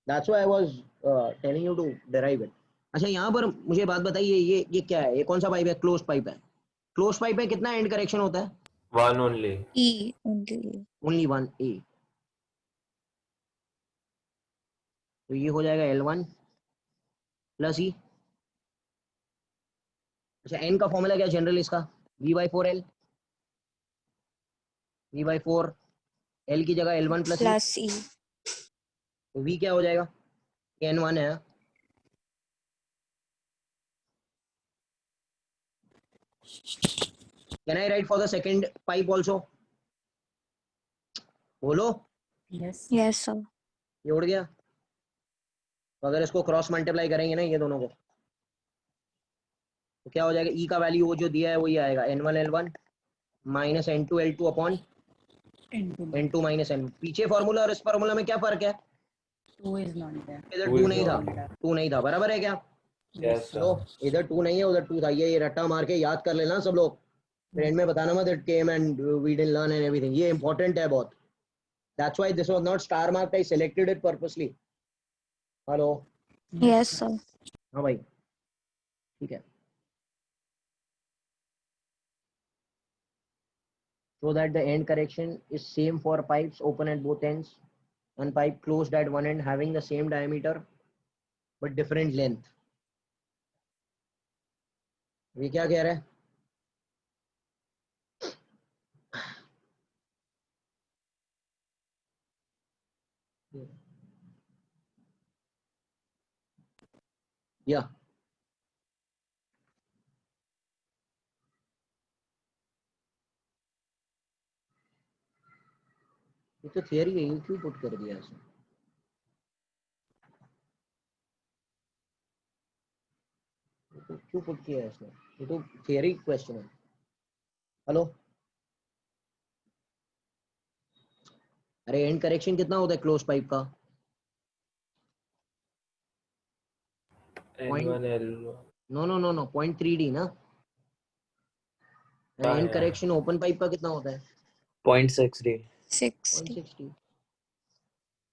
That's why I was telling you to derive it. अच्छा यहाँ पर मुझे बात बताइए, ये क्या है? ये कौन सा पाइप है? क्लोज पाइप है. क्लोज पाइप में कितना एंड करेक्शन होता है? One only. E only. Only one, E. तो ये हो जाएगा L1 प्लस ई. अच्छा एन का फॉर्मूला क्या है जनरल इसका? V/4L. V/4L की जगह L1 प्लस ई. Plus E. तो V क्या हो जाएगा? N1 है. Can I right for the second pipe also? बोलो. Yes. Yes, sir. ये उड़ गया. तो अगर इसको क्रॉस मल्टीप्लाई करेंगे ना ये दोनों को, तो क्या हो जाएगा? ई का वैल्यू वो जो दिया है वही आएगा, N1 L1 minus N2 L2 upon N2. N2 minus N. पीछे फॉर्मूला और इस फॉर्मूला में क्या फर्क है? 2 is not there. इधर Two 2 is नहीं था. not. 2 नहीं था, बराबर है क्या? Yes, sir. लो, इधर 2 नहीं है उधर 2 था. ये रट्टा मार के याद कर लेना सब लोग. फ्रेंड में बताना मत it came and we didn't learn and everything. ये इंपॉर्टेंट है बहुत. That's why this was not star marked. I selected it purposely. Hello. Yes, sir. हाँ भाई, ठीक है. So that the end correction is same for pipes open at both ends and pipe closed at one end having the same diameter but different length. ये क्या कह रहा है? Yeah. ये तो थियरी है, ये क्यों पुट कर दिया ऐसे? ये तो क्यों पुट किया है इसने? ये तो थियरी क्वेश्चन है. हेलो, अरे एंड करेक्शन कितना होता है क्लोज पाइप का? N1 L no no no no 0.3D ना. हाँ एंड यार करेक्शन ओपन पाइप का कितना होता है? 0.6D. 60. 0.60.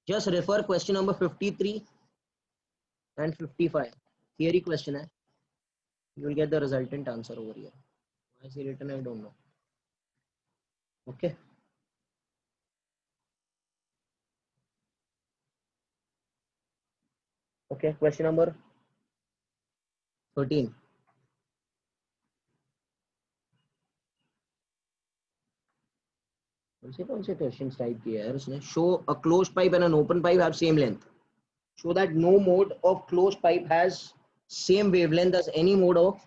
Just refer question number 53 and 55. Theory question है. You will get the resultant answer over here. Why is it written? I don't know. Okay. Okay. Question number 13. कौन से question type किया है उसने? Show a close pipe and an open pipe have same length. Show that no mode of close pipe has same wavelength as any mode of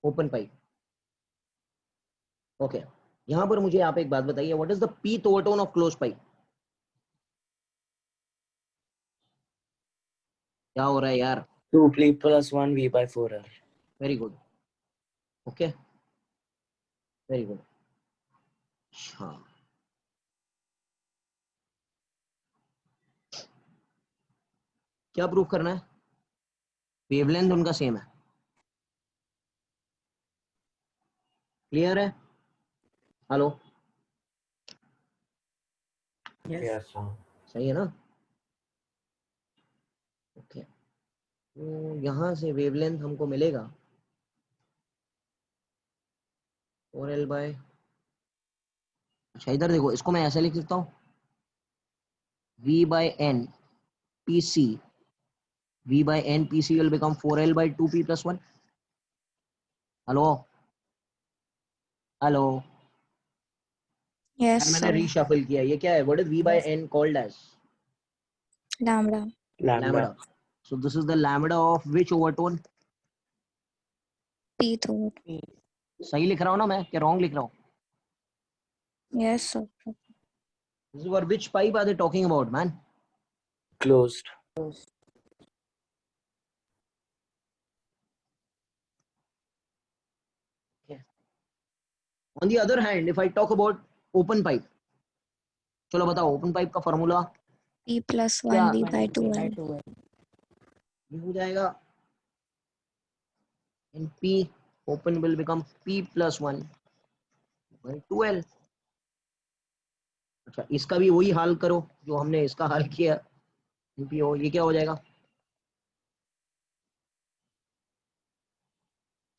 open pipe. Okay, यहां पर मुझे आप एक बात बताइए, what is the pth overtone of close pipe? क्या हो रहा है यार? 2P plus 1 V by 4L. Very good. Okay, very good. हाँ, क्या प्रूफ करना है? वेवलेंथ उनका सेम है. क्लियर है? Hello, Yes. yes sir. सही है ना? ओके, तो यहां से वेवलेंथ हमको मिलेगा 4L बाय, अच्छा इधर देखो, इसको मैं ऐसे लिख सकता हूँ, V by N PC, V by N PC will become 4L by 2P plus 1. Hello hello, Yes, यार मैंने sir. रीशफल किया. ये क्या है? What is V by Yes. N called as? Lambda. Lambda. Lambda. So this is the lambda of which overtone? P through. सही लिख रहा हूँ ना मैं, क्या रॉन्ग लिख रहा हूँ? Yes, sir. This is for which pipe are they talking about, man? Closed. On the other hand, if I talk about open pipe, चलो बताओ ओपन पाइप का फॉर्मूला P plus क्या 1 V by 1 by 2L. 2L. ये हो जाएगा? in P open will become P plus 1 by 2L. अच्छा, इसका भी वही हाल करो जो हमने इसका हाल किया. in P ये क्या हो जाएगा?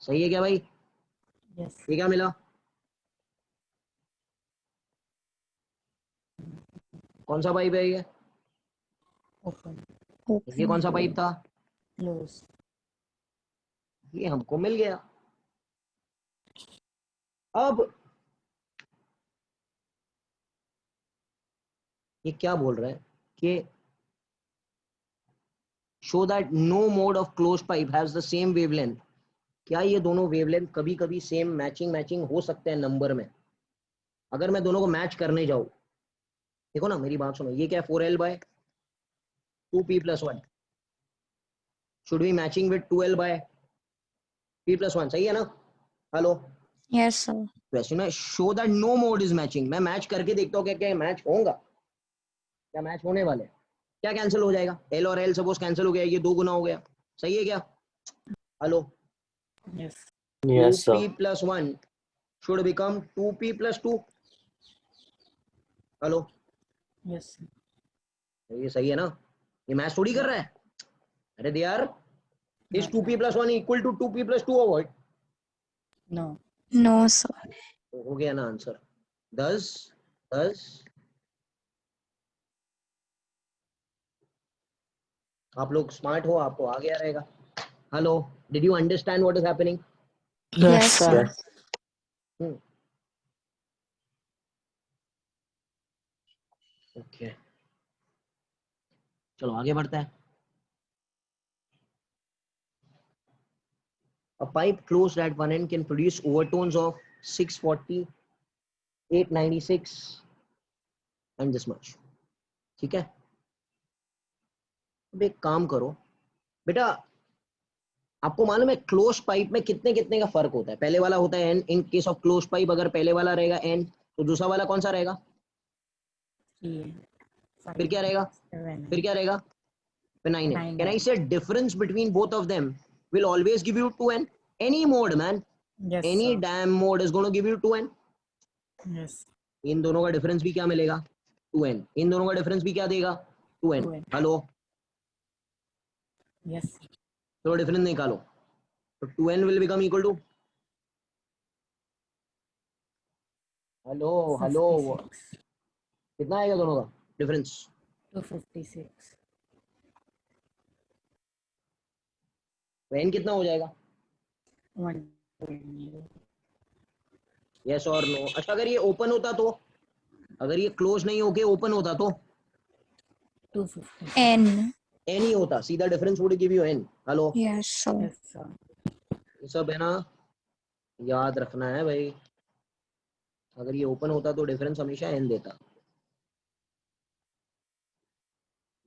सही है क्या भाई? Yes. ये क्या मिला? कौन सा पाइप है ये? Open. ये कौन सा पाइप था? Close. ये हमको मिल गया. अब ये क्या बोल रहा है कि show that no mode of close pipe has the same wavelength. क्या ये दोनों वेवलेंथ कभी कभी सेम मैचिंग हो सकते हैं नंबर में? अगर मैं दोनों को मैच करने जाऊं, देखो ना मेरी बात सुनो, ये क्या है? 4L by 2P plus 1 should be matching with 2L by P plus 1. सही है ना? Hello, Yes, sir. क्वेश्चन है show that no mode is matching. मैं मैच करके देखता हूँ क्या क्या मैच होगा, क्या मैच होने वाले हैं. क्या कैंसिल हो जाएगा? L और L सपोज कैंसिल हो गया, ये 2 गुना हो गया. सही है क्या? Hello, Yes. Yes, sir. 2P plus 1 should become 2P plus 2. Hello, Yes. ये सही है ना? ये मैच थोड़ी कर रहा है. अरे दे यार, is Not 2P plus 1 equal to 2P plus 2 or what? No. No, sir. तो हो गया ना आंसर. 10 आप लोग स्मार्ट हो, आपको आ गया रहेगा. Hello, did you understand what is happening? Yes, sir. Yes. Okay, चलो आगे बढ़ते हैं. A pipe closed at one end can produce overtones of 640, 896 and this much. ठीक है. अब एक काम करो बेटा, आपको मालूम है क्लोज पाइप में कितने कितने का फर्क होता है. पहले वाला होता है n. In case of close pipe अगर पहले वाला रहेगा n तो दूसरा वाला कौन सा रहेगा? 3, फिर क्या रहेगा? 7, फिर क्या रहेगा? फिर 9n. 9n. Can I say difference between both of them will always give you 2n? Any mode man, Yes, any sir. damn mode is going to give you 2n. Yes. इन दोनों का डिफरेंस भी क्या मिलेगा? 2n. इन दोनों का difference भी क्या देगा? 2n. 2n. Hello, Yes. तो डिफरेंस निकालो. तो 2n will become equal to, hello hello, 56. कितना आएगा दोनों का डिफरेंस? 256. तो n कितना हो जाएगा? 120. यस और नो. अच्छा अगर ये ओपन होता तो, अगर ये क्लोज नहीं होके ओपन होता तो 250. N. n ही होता. सीधा difference would give you n. Hello, Yes, sir. Yes, sir. ये सब है ना, याद रखना है भाई. अगर ये ओपन होता तो डिफरेंस हमेशा n देता.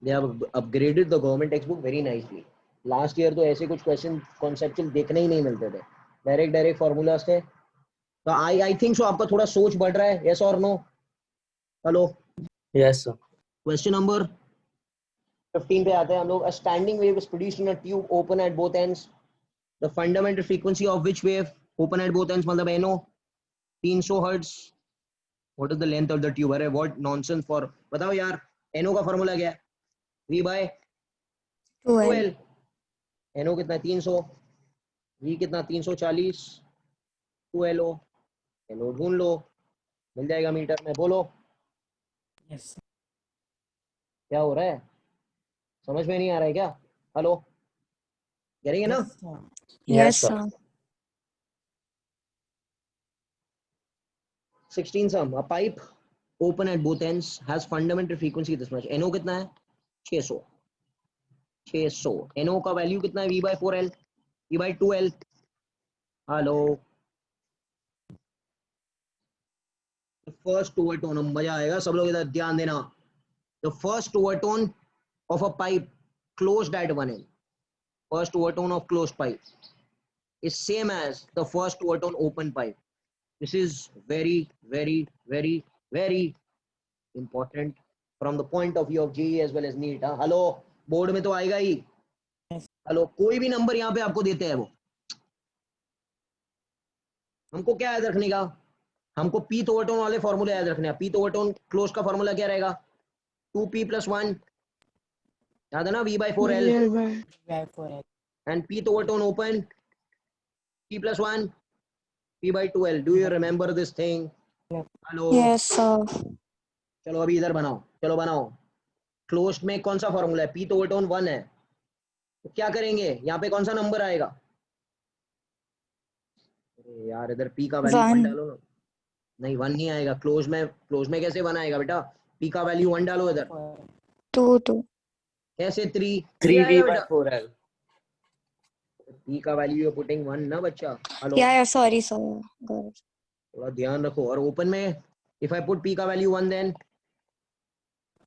They have upgraded the government textbook very nicely. Last year तो ऐसे कुछ क्वेश्चन कॉन्सेप्चुअल देखने ही नहीं मिलते थे. डायरेक्ट फॉर्मूलाज थे. तो आई थिंक सो आपका थोड़ा सोच बढ़ रहा है. यस और no? Hello. Yes, sir. Question number 15 पे आते हैं हम लोग. A standing wave is produced in a tube open at both ends. The fundamental frequency of which wave open at both ends मतलब NO 300 hertz. What is the length of the tube? अरे what nonsense for. बताओ यार, NO का formula क्या है? V by 12. 2L. NO कितना है? 300. V कितना? 340. 2LO. LO ढूंढ लो, मिल जाएगा मीटर में. बोलो Yes, sir. क्या हो रहा है? समझ में नहीं आ रहा है क्या? हेलो, करेंगे ना? Yes, sir. Yes, sir. sir. 16 sum. A pipe open at both ends has fundamental frequency this much. NO कितना है? 600. 600. NO का वैल्यू कितना है? V by 4L. V by 2L. Hello, first overtone. मजा आएगा, सब लोग इधर ध्यान देना. The first overtone of a pipe closed at one end. First overtone of closed pipe is same as the first overtone open pipe. This is very, very, very, very important from the point of view of GE as well as NEET. Hello, board में तो आएगा ही. Yes. Hello, कोई भी number यहाँ पे आपको देते हैं वो हमको क्या याद रखने का? हमको पीथ ओवरटोन वाले फॉर्मूले याद रखने हैं. पीथ ओवरटोन क्लोज का फॉर्मूला क्या रहेगा? 2p + 1. याद है ना? V by 4L. By 4L. And pth overtone open p + 1 p by 2L. Do you remember this thing? Yes. Hello, Yes, sir. चलो अभी इधर बनाओ. चलो बनाओ. क्लोज्ड में कौन सा फॉर्मूला है? पीथ ओवरटोन 1 है. तो क्या करेंगे? यहाँ पे कौन सा नंबर आएगा? अरे यार, इधर p का वैल्यू 1 1. डालो ना. नहीं, 1 नहीं आएगा. क्लोज में कैसे 1 आएगा बेटा? p का वैल्यू 1 डालो इधर. 2, 2. कैसे 3 3V आएगा by बेटा? 4L. p का वैल्यू यू पुटिंग 1 ना बच्चा. Hello, Yeah, yeah, sorry, sir. Got it. थोड़ा ध्यान रखो. और ओपन में इफ आई पुट p का value 1 then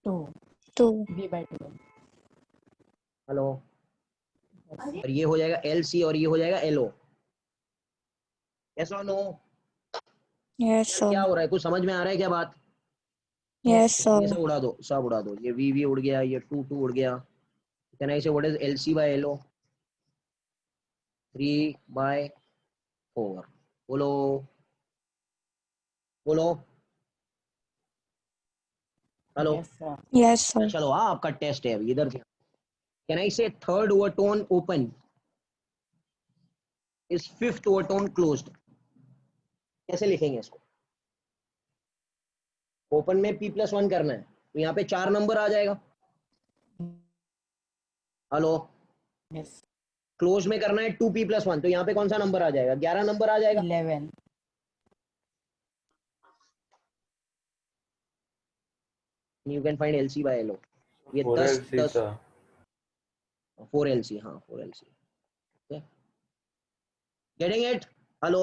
2. 2. V by 2. Hello, और ये हो जाएगा LC और ये हो जाएगा LO. यस और नो? Yes, क्या sir. हो रहा है? कुछ समझ में आ रहा है क्या बात? Yes, sir. ये सब उड़ा दो, सब उड़ा दो. ये V उड़ गया, ये 2 उड़ गया. कैन आई से what is LC by LO? 3 by 4. बोलो बोलो. Hello, Yes, sir. Yes, sir. चलो हाँ, आपका टेस्ट है अभी. इधर कैन आई से third overtone open is fifth overtone closed. कैसे लिखेंगे इसको? ओपन में p + 1 करना है तो यहाँ पे 4 नंबर आ जाएगा. Hello, Yes. क्लोज में करना है 2p + 1 तो यहाँ पे कौन सा नंबर आ जाएगा? 11 नंबर आ जाएगा. 11. You can find LC by LO. ये 10 4LC 10 सर 4LC, हाँ 4LC. Okay. Getting it? Hello.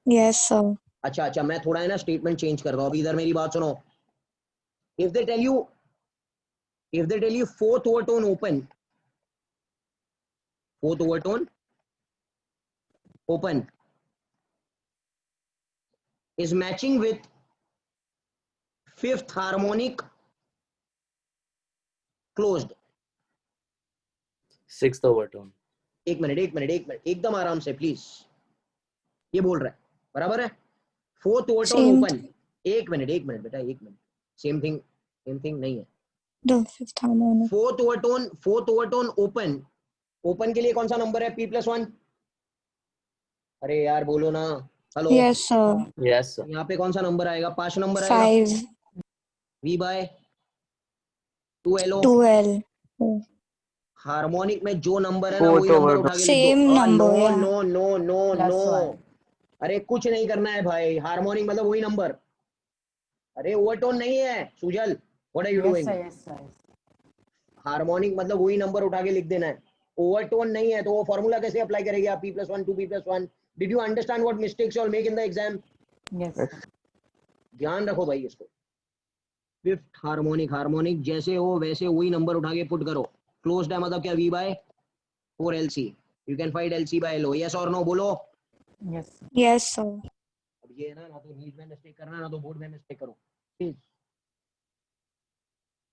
Yes, sir. अच्छा अच्छा, मैं थोड़ा है ना स्टेटमेंट चेंज कर रहा हूँ. अभी इधर मेरी बात सुनो. If they tell you fourth overtone open is matching with fifth harmonic closed. Sixth overtone. एक मिनट एकदम आराम से प्लीज. ये बोल रहा है बराबर है. Fourth overtone Same. ओपन. एक मिनट बेटा, एक मिनट. सेम थिंग नहीं है. The fifth harmonic. Fourth overtone open के लिए कौन सा नंबर है? P+1. अरे यार बोलो ना. Hello. Yes, sir. Yes, sir. यहाँ पे कौन सा नंबर आएगा? 5 नंबर आएगा. 5. V/2LO. 2L. हार्मोनिक में जो नंबर है ना Fourth वही नंबर overtone. उठा के लिख दो. Same number, no yeah. No no no no. +1. अरे कुछ नहीं करना है भाई. हार्मोनिक मतलब वही नंबर. अरे ओवरटोन नहीं है Sujal. What are you Yes, doing? sir. Yes, sir. Harmonic मतलब वही नंबर उठा के लिख देना है. ओवरटोन नहीं है तो वो फॉर्मूला कैसे अप्लाई करेगी आप? P+1 2P+1. Did you understand what mistakes you all make in the exam? Yes, sir. ध्यान रखो भाई इसको. फिफ्थ हार्मोनिक जैसे हो वैसे वही नंबर उठा के पुट करो. क्लोज्ड है मतलब क्या? V/4LC. You can find LC/LO. Yes और नो बोलो. Yes, sir. Yes, sir. अब ये ना तो नीट में मिस्टेक करना ना तो बोर्ड में मिस्टेक करो please.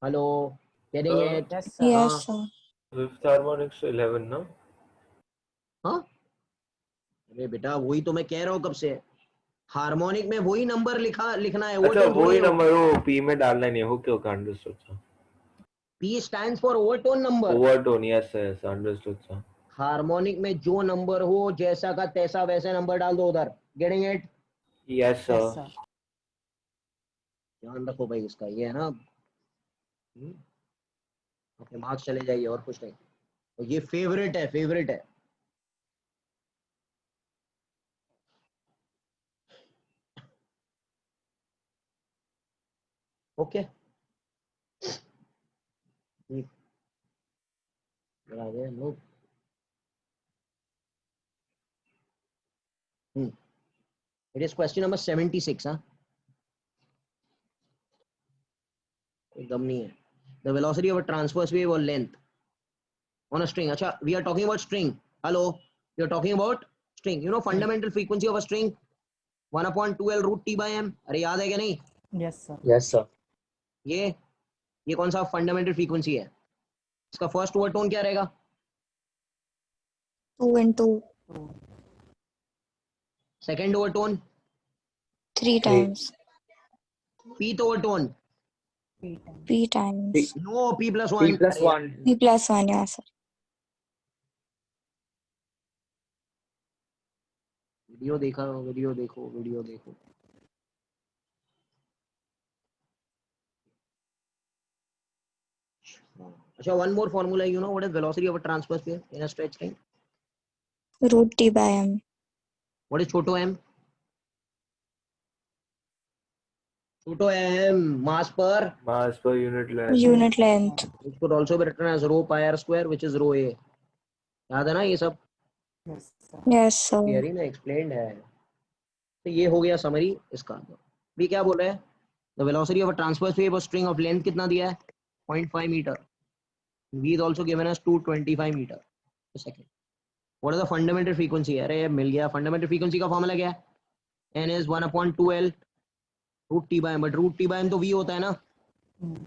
Hello. Getting it? Yes, sir. Yes, हाँ sir. फिफ्थ हार्मोनिक्स 11 ना. हाँ. अरे बेटा वही तो मैं कह रहा हूँ कब से. हार्मोनिक में वही नंबर लिखना है. अच्छा ओवरटोन थोड़ी वही है वो. नंबर वो P में डालना नहीं है. Okay okay understood sir. P stands for overtone number. Overtone yes yes understood sir. Harmonic में जो नंबर हो जैसा का तैसा वैसे नंबर डाल दो उधर. Getting it? Yes Yes, sir. sir. ध्यान रखो भाई इसका. ये है ना. ओके मार्क्स चले जाइए और कुछ नहीं. तो ये फेवरेट है. Okay. No. It is question number 76. हाँ कोई दम नहीं है. The velocity of a transverse wave और लेंथ on a string. अच्छा, we are talking about string. Hello, we are talking about string. You know fundamental frequency of a string 1/2L root T by m. अरे याद है क्या नहीं? Yes, sir. Yes, sir. ये कौन सा fundamental frequency है? इसका फर्स्ट ओवरटोन क्या रहेगा? 2 into 2. Second overtone? 3 times. Pth overtone? 3 times. P times. No P+1. P plus अरे यार, 1. P+1, yeah, sir. वीडियो देखो. अच्छा, one more formula. You know what is velocity of a transverse wave in a straight string? Root T by M. What is छोटो m? छोटो m mass per unit length. Unit length. which could also be written as rho pi r square, which is rho a. याद है ना ये सब? Yes, sir. Yes, sir. Theory में explained है. तो ये हो गया समरी इसका. भी क्या बोल रहे हैं? The velocity of a transverse wave और स्ट्रिंग ऑफ लेंथ कितना दिया है? 0.5 meter. v is also given as 225 meter per second. What is the fundamental frequency? अरे मिल गया. फंडामेंटल फ्रीक्वेंसी का फॉर्मूला क्या है? n is 1/2L root t by m. But root t by m तो v होता है ना. Mm.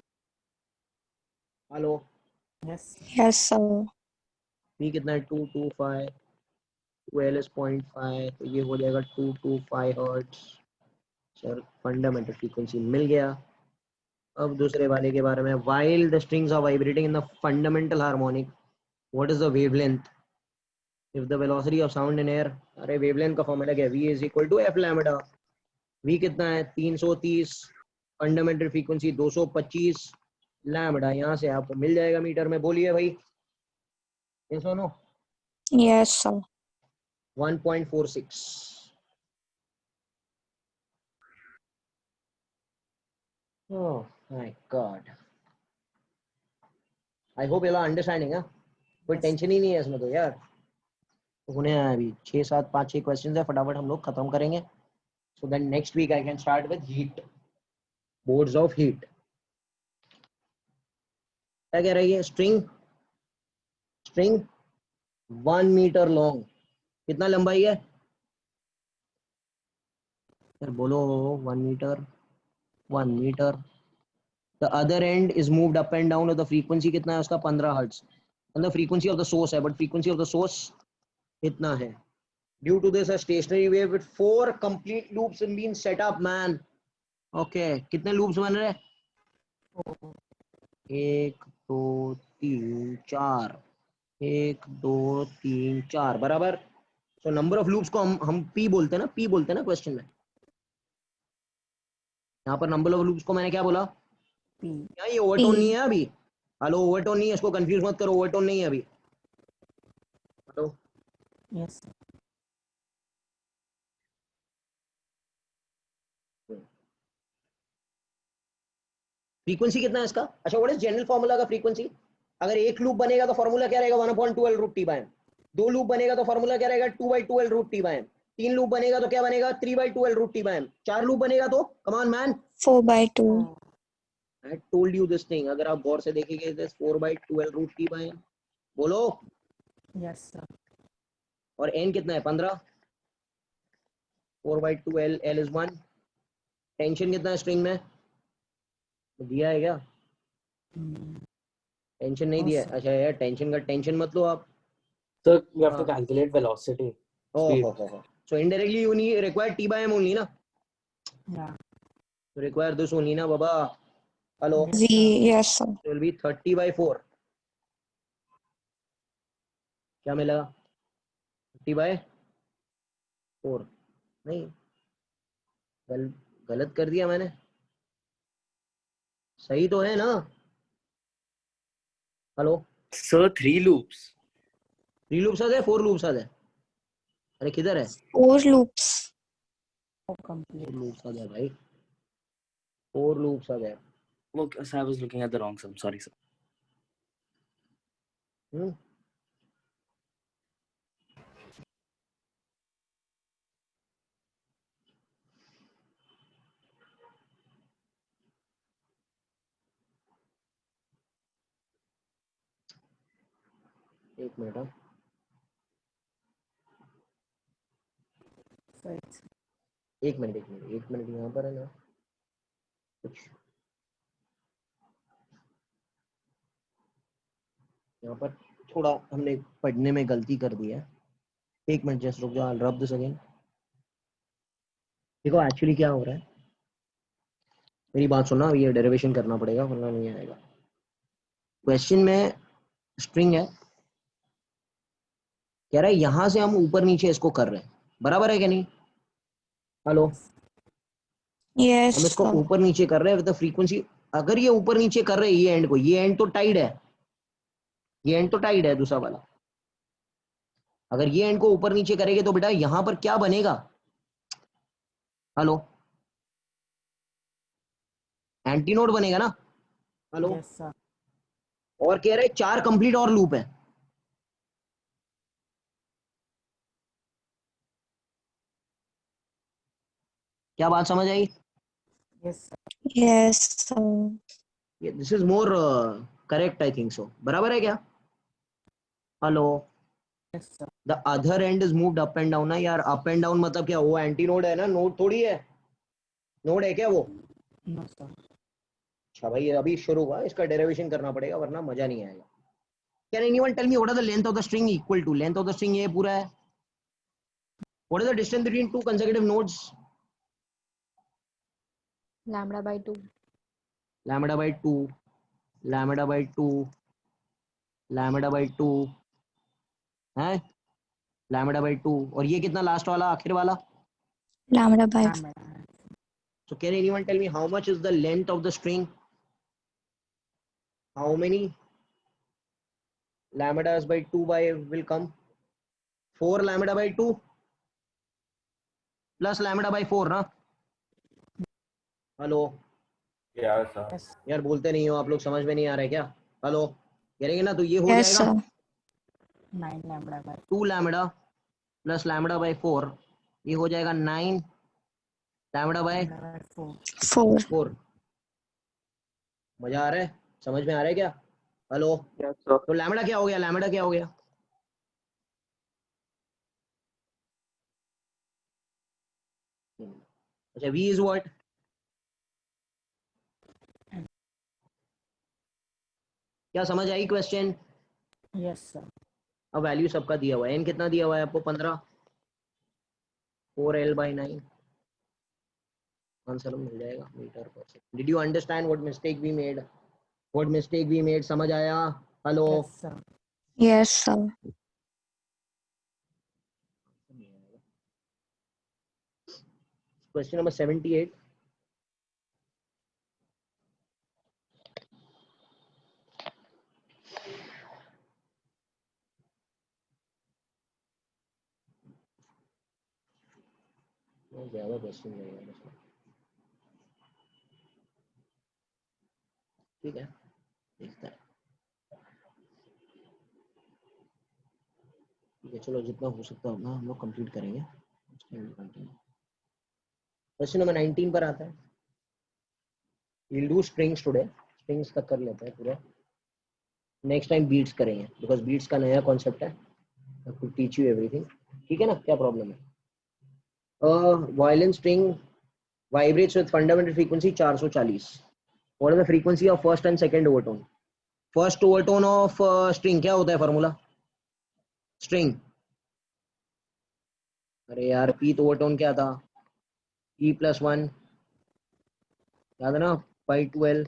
Hello. Yes. Yes, sir. v कितना है? 225. 2L is 0.5. तो ये हो जाएगा 225 हर्ट्ज. सर फंडामेंटल फ्रीक्वेंसी मिल गया. अब दूसरे वाले के बारे में. while the strings are vibrating in the fundamental harmonic, what is the wavelength? if the velocity of sound in air. अरे wavelength का फॉर्मूला क्या है? v is equal to f lambda. v कितना है? 330. Fundamental frequency 225 lambda. यहाँ से आपको मिल जाएगा मीटर में. बोलिए भाई. ये सुनो. Yes, sir. 1.46. Oh my god. I hope you are understanding. हाँ, कोई Yes. टेंशन ही नहीं है इसमें तो यार। तो होने आया अभी 6 क्वेश्चंस है, फटाफट हम लोग खत्म करेंगे। So then next week I can start with heat, boards of heat. क्या कह रही है? स्ट्रिंग 1 मीटर लॉन्ग, कितना लंबाई है यार बोलो? 1 मीटर। The other end is moved up and down, और द फ्रीक्वेंसी कितना है उसका? 15 हर्ट्ज। मतलब फ्रीक्वेंसी ऑफ द सोर्स है, but frequency of the source इतना है। Due to this a stationary wave with 4 complete loops in been set up man. Okay, कितने loops बन रहे? 1 2 3 4, 1 2 3 4 बराबर। सो नंबर ऑफ लूप्स को हम पी बोलते हैं ना, पी बोलते हैं ना क्वेश्चन में। यहाँ पर नंबर ऑफ लूप्स को मैंने क्या बोला? P. क्या ये ओवरटोन नहीं है अभी? हेलो, ओवरटोन नहीं है, इसको कंफ्यूज मत करो, ओवरटोन नहीं है अभी। Hello, Yes. फ्रीक्वेंसी कितना है इसका? अच्छा, व्हाट इज जनरल फार्मूला का फ्रीक्वेंसी? अगर एक लूप बनेगा तो फार्मूला क्या रहेगा? 1/12 root T by M. 2 loop बनेगा तो फार्मूला क्या रहेगा? 2/12 root T by M. 3 loop बनेगा तो क्या बनेगा? 3/12 root T by M. 4 loop बनेगा तो come on man, 4/2. Oh, I told you this thing. अगर आप गौर से देखेंगे this 4/12 root T by M. बोलो। yes, sir. और n कितना है? 15। 4/2 l, l इज 1। टेंशन कितना है स्ट्रिंग में? दिया है क्या? Hmm. टेंशन नहीं No, दिया है? sir. अच्छा यार, टेंशन का टेंशन मत लो आप। So you have to हाँ, calculate velocity, ओहो speed. हो। So indirectly you need require T by M only ना? Yeah. रिक्वायर दिस ओनली ना बाबा। Hello, Yes, V. sir. Yes, sir. Will be 30/4। क्या मिला? 30/4 नहीं, गलत कर दिया मैंने। सही तो है ना? Hello, So 3 loops. 3 लूप्स आ जाए, 4 लूप्स आ जाए? अरे किधर है? 4 loops. Oh, complete. 4 लूप्स आ जाए भाई, 4 लूप्स आ जाए। Okay, so I was looking at the wrong sum. Sorry, sir. हम्म, एक मिनट। हाँ, So it's एक मिनट यहाँ पर है ना कुछ, यहाँ पर थोड़ा हमने पढ़ने में गलती कर दी है। एक मिनट, जस्ट रुक जाओ, आई रब दिस अगेन। देखो एक्चुअली क्या हो रहा है, मेरी बात सुनना, ये डेरिवेशन करना पड़ेगा वरना नहीं आएगा। क्वेश्चन में स्ट्रिंग है, कह रहा है यहां से हम ऊपर नीचे इसको कर रहे हैं, बराबर है क्या नहीं? Hello, yes. Yes, हम इसको sir. ऊपर नीचे कर रहे हैं विद द फ्रीक्वेंसी। अगर ये ऊपर नीचे कर रहे हैं ये एंड को, ये एंड तो टाइड है, ये एंड तो टाइड है दूसरा वाला। अगर ये एंड को ऊपर नीचे करेंगे तो बेटा यहां पर क्या बनेगा? हेलो, एंटीनोड बनेगा ना? Hello, Yes, sir. और कह रहे 4 कंप्लीट और लूप है। क्या बात समझ आई? Yes, sir. Yes, sir. ये this is more correct I think so. बराबर है क्या? Hello, Yes, sir. The other end is moved up and down ना यार। अप एंड डाउन मतलब क्या? वो एंटी नोड है ना, नोड थोड़ी है, नोड है क्या वो? No, sir. अच्छा भाई, ये अभी शुरू हुआ, इसका डेरिवेशन करना पड़ेगा वरना मजा नहीं आएगा। Can anyone tell me what is the length of the string equal to? Length of the string ये पूरा है। What is the distance between 2 consecutive nodes? λ/2. Lambda by 2, lambda by 2, lambda by 2 है, लैम्बडा बाय 2। और ये कितना last वाला, आखिर वाला? λ/4. Madam. So can anyone tell me how much is the length of the string? How many lambdas by 2 by will come? 4 lambda by 2 plus lambda by 4 ना? Hello Yeah, sir. Yes. यार, बोलते नहीं हो आप लोग, समझ में नहीं आ रहा है क्या? हेलो, करेंगे ना, तो ये हो Yes, जाएगा sir. 9 lambda by 2 lambda plus lambda by 4, ये हो जाएगा 9 लैम्बडा बाय lambda by 4. 4. 4। मजा आ रहा है, समझ में आ रहा है क्या? Hello, Yes, sir. तो लैम्बडा क्या हो गया, लैम्बडा क्या हो गया? अच्छा, v इज व्हाट? क्या समझ आई क्वेश्चन? Yes, sir. अब वैल्यू सबका दिया हुआ है, n कितना दिया हुआ है आपको? 15, 4l/9 आंसर मिल जाएगा metre per second. Did you understand what mistake we made? What mistake we made, समझ आया? Hello, Yes, sir. Yes, sir. Question number 78। ज्यादा क्वेश्चन नहीं है इसमें, ठीक है, देखते हैं। ठीक है, चलो जितना हो सकता है उतना हम लोग कंप्लीट करेंगे। क्वेश्चन नंबर 19 पर आता है। We'll do strings today, strings तक कर लेते हैं पूरा, नेक्स्ट टाइम बीट्स करेंगे बिकॉज बीट्स का नया कॉन्सेप्ट है, I could teach you everything। ठीक है ना, क्या प्रॉब्लम है? Violin string vibrates with fundamental frequency 440। What is the frequency of first and second overtone? First overtone of string क्या होता है फॉर्मूला? स्ट्रिंग, अरे यार पीथ ओवरटोन क्या था? E+1, याद है ना, पाई 12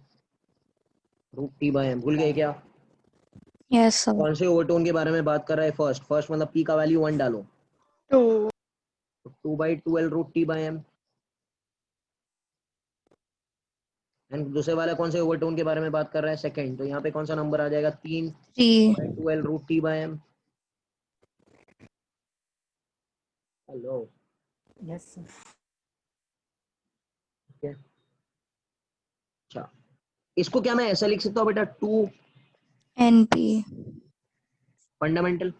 रूट टी बाय एम। भूल गए क्या? Yes, sir. कौन से ओवरटोन के बारे में बात कर रहा है? फर्स्ट, फर्स्ट मतलब पी का वैल्यू 1 डालो, 2. 2/12 root T by M. And दूसरे वाला कौन से ओवरटोन के बारे में बात कर रहा है? सेकंड, तो यहाँ पे कौन सा नंबर आ जाएगा? 3. 3/12 root T by M. Hello, Yes, sir. Okay, अच्छा, इसको क्या मैं ऐसा लिख सकता हूँ बेटा? 2 NP. Fundamental,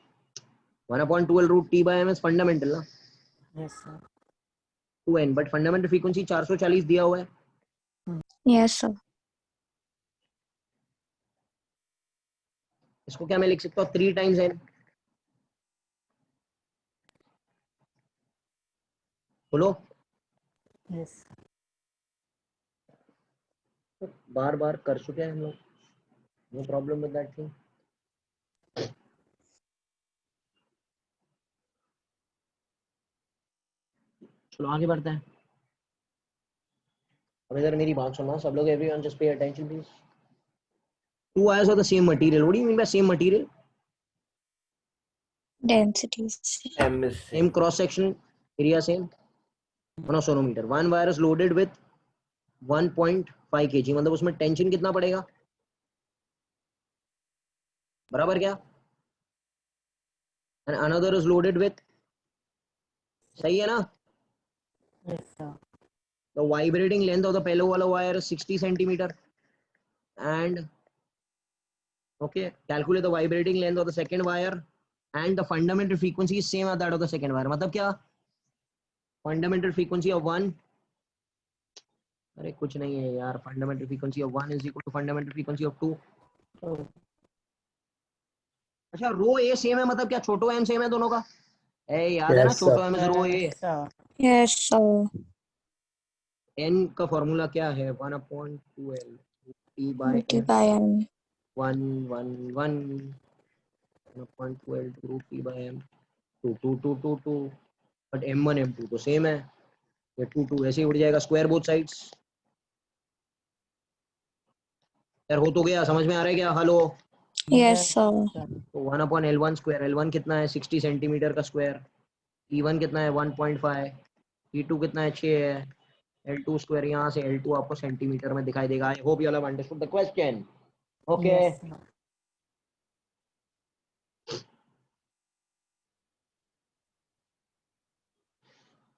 1/12 root T by M is fundamental ना, Yes, sir. 2n, but fundamental frequency 440 दिया हुआ है। Yes, sir. इसको क्या मैं लिख सकता हूँ? 3 टाइम्स n। बोलो, Yes. बार बार कर चुके हैं हम लोग, no problem with that thing. चलो आगे बढ़ते हैं। अब इधर मेरी बात सुनना सब लोग, everyone just pay attention please. Two wires of the same material, what do you mean by same material? Densities. M is Same same. cross section area, same sonometer। one wire is loaded with 1.5 kg, मतलब उसमें tension कितना पड़ेगा? बराबर क्या? and another is loaded with, सही है ना? Yes, sir. the vibrating length of the pelo वाला wire is 60 centimeter and okay, calculate the vibrating length of the second wire and the fundamental frequency is same as that of the second wire। मतलब क्या? fundamental frequency of one, अरे कुछ नहीं है यार, fundamental frequency of one is equal to fundamental frequency of two। Oh, अच्छा, रो ए same है, मतलब क्या छोटो एम सेम है दोनों का? ए याद है ना, Yes, sir. छोटो M is rho A. yes, sir. Yes, sir. N का फॉर्मूला क्या है? 1/2l T by T by M. 1 1 1 1/12 root T by M 2 2 2 2 2। But m1 m2 तो सेम है, ये 2 2 ऐसे ही उड़ जाएगा, स्क्वायर बोथ साइड्स। यार हो तो गया, समझ में आ रहा है क्या? Hello, Yes, sir. sir. तो 1/L1 स्क्वायर, L1 कितना है? 60 सेंटीमीटर का स्क्वायर। E1 कितना है? 1.5। E2 कितना है? 6 है। L2 स्क्वायर, यहाँ से L2 आपको सेंटीमीटर में दिखाई देगा। आई hope you all have understood the question. Okay, Yes, sir.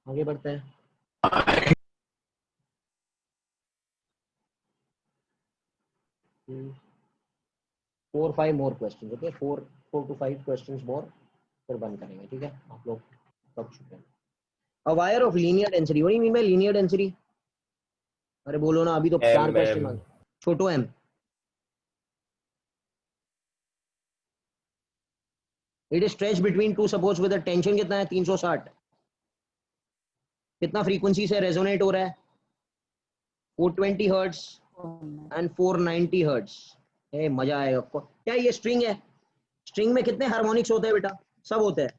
आगे बढ़ते हैं। 4-5 more questions. Okay, 4 to 5 questions more, फिर बंद करेंगे. ठीक है, आप लोग कब चुके? A wire of linear density. What do you mean by linear density? अरे बोलो ना, अभी तो 4 क्वेश्चन मांगे. छोटो m. It is stretched between two supports with a tension कितना है? 360. कितना फ्रीक्वेंसी से रेजोनेट हो रहा है? 420 हर्ट्ज एंड 490 हर्ट्ज. ए मजा आएगा आपको. क्या ये स्ट्रिंग है? स्ट्रिंग में कितने हार्मोनिक्स होते हैं बेटा? सब होते हैं.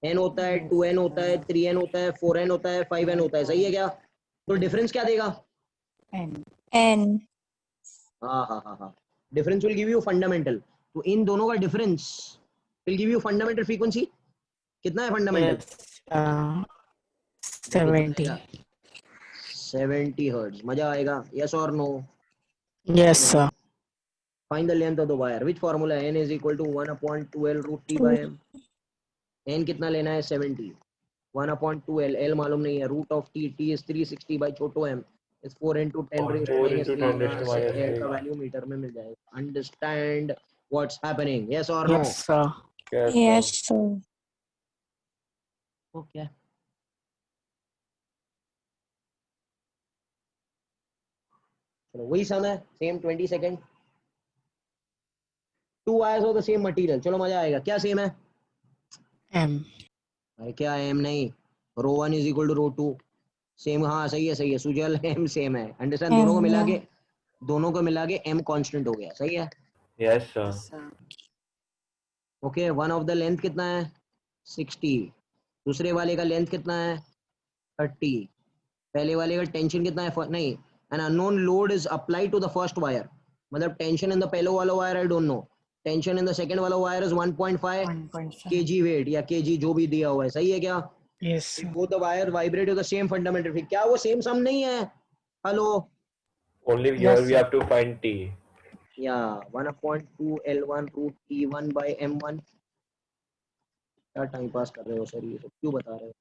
n होता है, 2n होता है, 3n होता है, 4n होता है, 5n होता है. सही है क्या? तो डिफरेंस क्या देगा? N. हाँ हाँ हाँ हाँ. Difference will give you fundamental. तो इन दोनों का difference will give you fundamental frequency. कितना है फंडामेंटल? Yes. 70 हर्ट्ज. मजा आएगा. यस और no? Yes, sir. Find the length of the wire. Which formula? N is equal to 1/2L root T by M. N कितना लेना है? 70. 1/2L. L मालूम नहीं है. Root of T. T is 360 by छोटो M is 4 into 10 raised to 4 minus into 3. 10 raised to यहाँ से minus L 3. का वैल्यू मीटर में मिल जाएगा. Understand what's happening? Yes or no? Yes, sir. Yes, sir. Okay. चलो वही समय. Same 20 second. Two wires of the same material. चलो मजा आएगा. क्या सेम है? M. अरे क्या m नहीं. Rho 1 is equal to Rho 2. Same. हाँ सही है. सुजल m सेम है. अंडरस्टैंड. दोनों को मिला के m कांस्टेंट हो गया. सही है. Yes, sir. Okay. One of the length कितना है? 60. दूसरे वाले का लेंथ कितना है? 30. पहले वाले का टेंशन कितना है? नहीं. An unknown load is applied to the first wire. मतलब टेंशन इन द पहले वाला wire I don't know. Tension in the second वाला वायर इज 1.5 1.5. kg वेट या kg जो भी दिया हुआ है. सही है क्या? Yes, sir. Both the wire vibrate with the same fundamental. क्या वो सेम सम नहीं है? Hello. Only here Yes, we sir. have to find T. या 1/2L1 root T1 by M1. क्या टाइम पास कर रहे हो सर? ये सब क्यों बता रहे हो?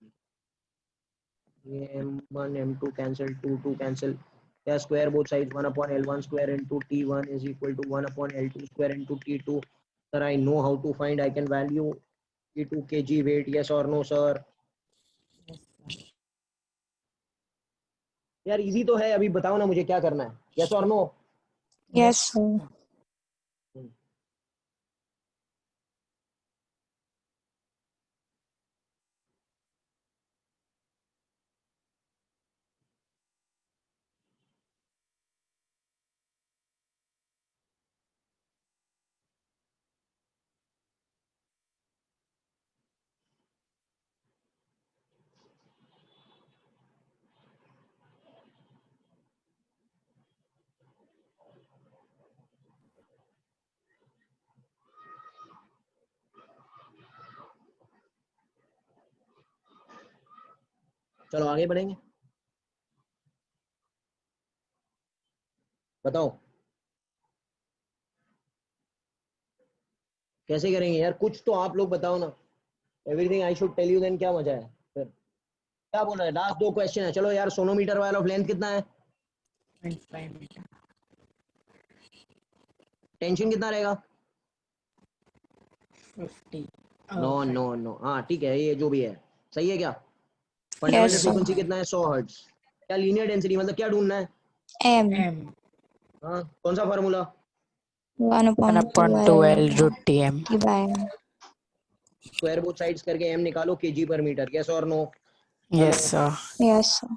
ये M1 M2 कैंसिल, 2 कैंसिल. क्या square both sides. 1/L1 square into T1 is equal to 1/L2 square into T2. Sir I know how to find. I can value T2 kg weight. Yes और no sir? यार easy तो है. अभी बताओ ना मुझे क्या करना है. यस और नो? Yes, sir. चलो आगे बढ़ेंगे. बताओ कैसे करेंगे यार. कुछ तो आप लोग बताओ ना. Everything I should tell you then क्या मजा है फिर? क्या बोल रहे हैं? लास्ट 2 क्वेश्चन है. चलो यार. सोनोमीटर वायर ऑफ लेंथ कितना है? 0.5 meter. टेंशन कितना रहेगा? 50. नो. हाँ ठीक है. ये जो भी है सही है क्या? Fundamental Yes, sir. फ्रीक्वेंसी कितना है? 100 हर्ट्ज. क्या लीनियर डेंसिटी मतलब क्या ढूंढना है? M. M. हाँ कौन सा फार्मूला? 1/2L root TM. T by M. Square both sides करके m निकालो kg पर मीटर. यस और no? Yes, sir. Yes, sir.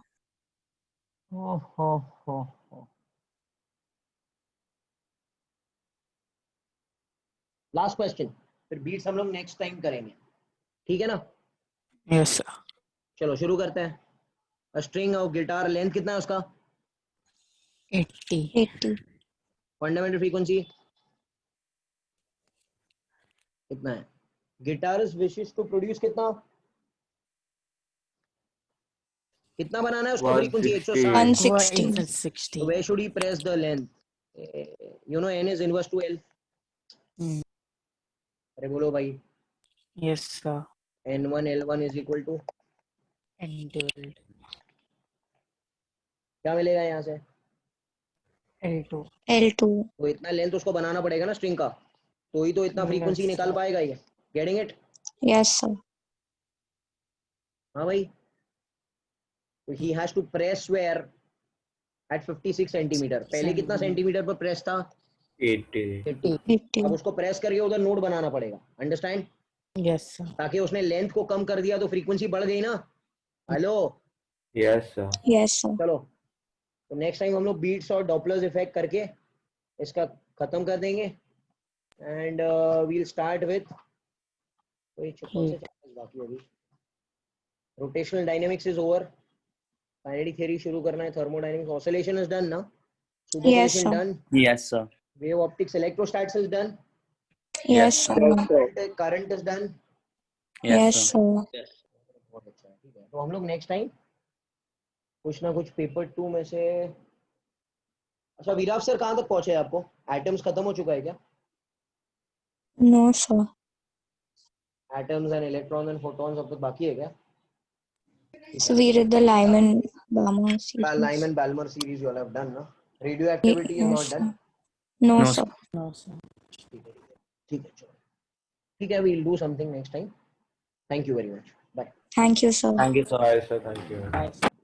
Last question. फिर बीट्स हम लोग नेक्स्ट टाइम करेंगे. ठीक है ना? Yes, sir. चलो शुरू करते हैं. स्ट्रिंग ऑफ गिटार लेंथ कितना है उसका? 80. 80. फंडामेंटल फ्रीक्वेंसी कितना है? गिटारिस्ट विशेस टू प्रोड्यूस कितना बनाना है उसको? Frequency 160. 160. 160. So where should he press the length? You know n is inverse to L. अरे बोलो भाई. Yes, sir. n1 L1 is equal to N12. क्या मिलेगा यहाँ से? L2. L2. तो इतना लेंथ उसको बनाना पड़ेगा ना स्ट्रिंग का. तो ही तो इतना फ्रीक्वेंसी Yes, निकाल sir. पाएगा ये. Getting it? Yes, sir. हाँ भाई. तो he has to press where at 56 centimetre. पहले कितना सेंटीमीटर पर प्रेस था? 80. 80. 80. अब उसको प्रेस करके उधर नोड बनाना पड़ेगा. अंडरस्टैंड? Yes, sir. ताकि उसने लेंथ को कम कर दिया तो फ्रीक्वेंसी बढ़ गई ना. Hello. Yes, sir. Yes, sir. चलो. तो नेक्स्ट टाइम हम लोग बीट्स और डॉपलर्स इफेक्ट करके इसका खत्म कर देंगे. एंड वील स्टार्ट विथ कौन से चैप्टर्स बाकी अभी. Rotational dynamics is over. Kinetic theory शुरू करना है. थर्मोडायनेमिक्स. ऑसिलेशन इज डन ना. Yes, superposition sir. Done. Yes, sir. Wave optics electrostatics is done. Yes, sir. Current is done. Yes, sir. बहुत अच्छा है. ठीक है. तो हम लोग नेक्स्ट टाइम कुछ ना कुछ पेपर 2 में से. अच्छा वीराव सर कहाँ तक पहुंचे आपको? एटम्स खत्म हो चुका है क्या? No, sir. Atoms and electron and photons अब तक बाकी है क्या? So we read the Lyman-Balmer series. Lyman Balmer series you all have done, no? Radioactivity is Yes, not done. sir. No, No, sir. No, sir. ठीक है चलो. ठीक है, we'll do something next time. Thank you very much. Bye. Thank you, sir. Thank you, sir. Bye, sir. Thank you. Bye, sir.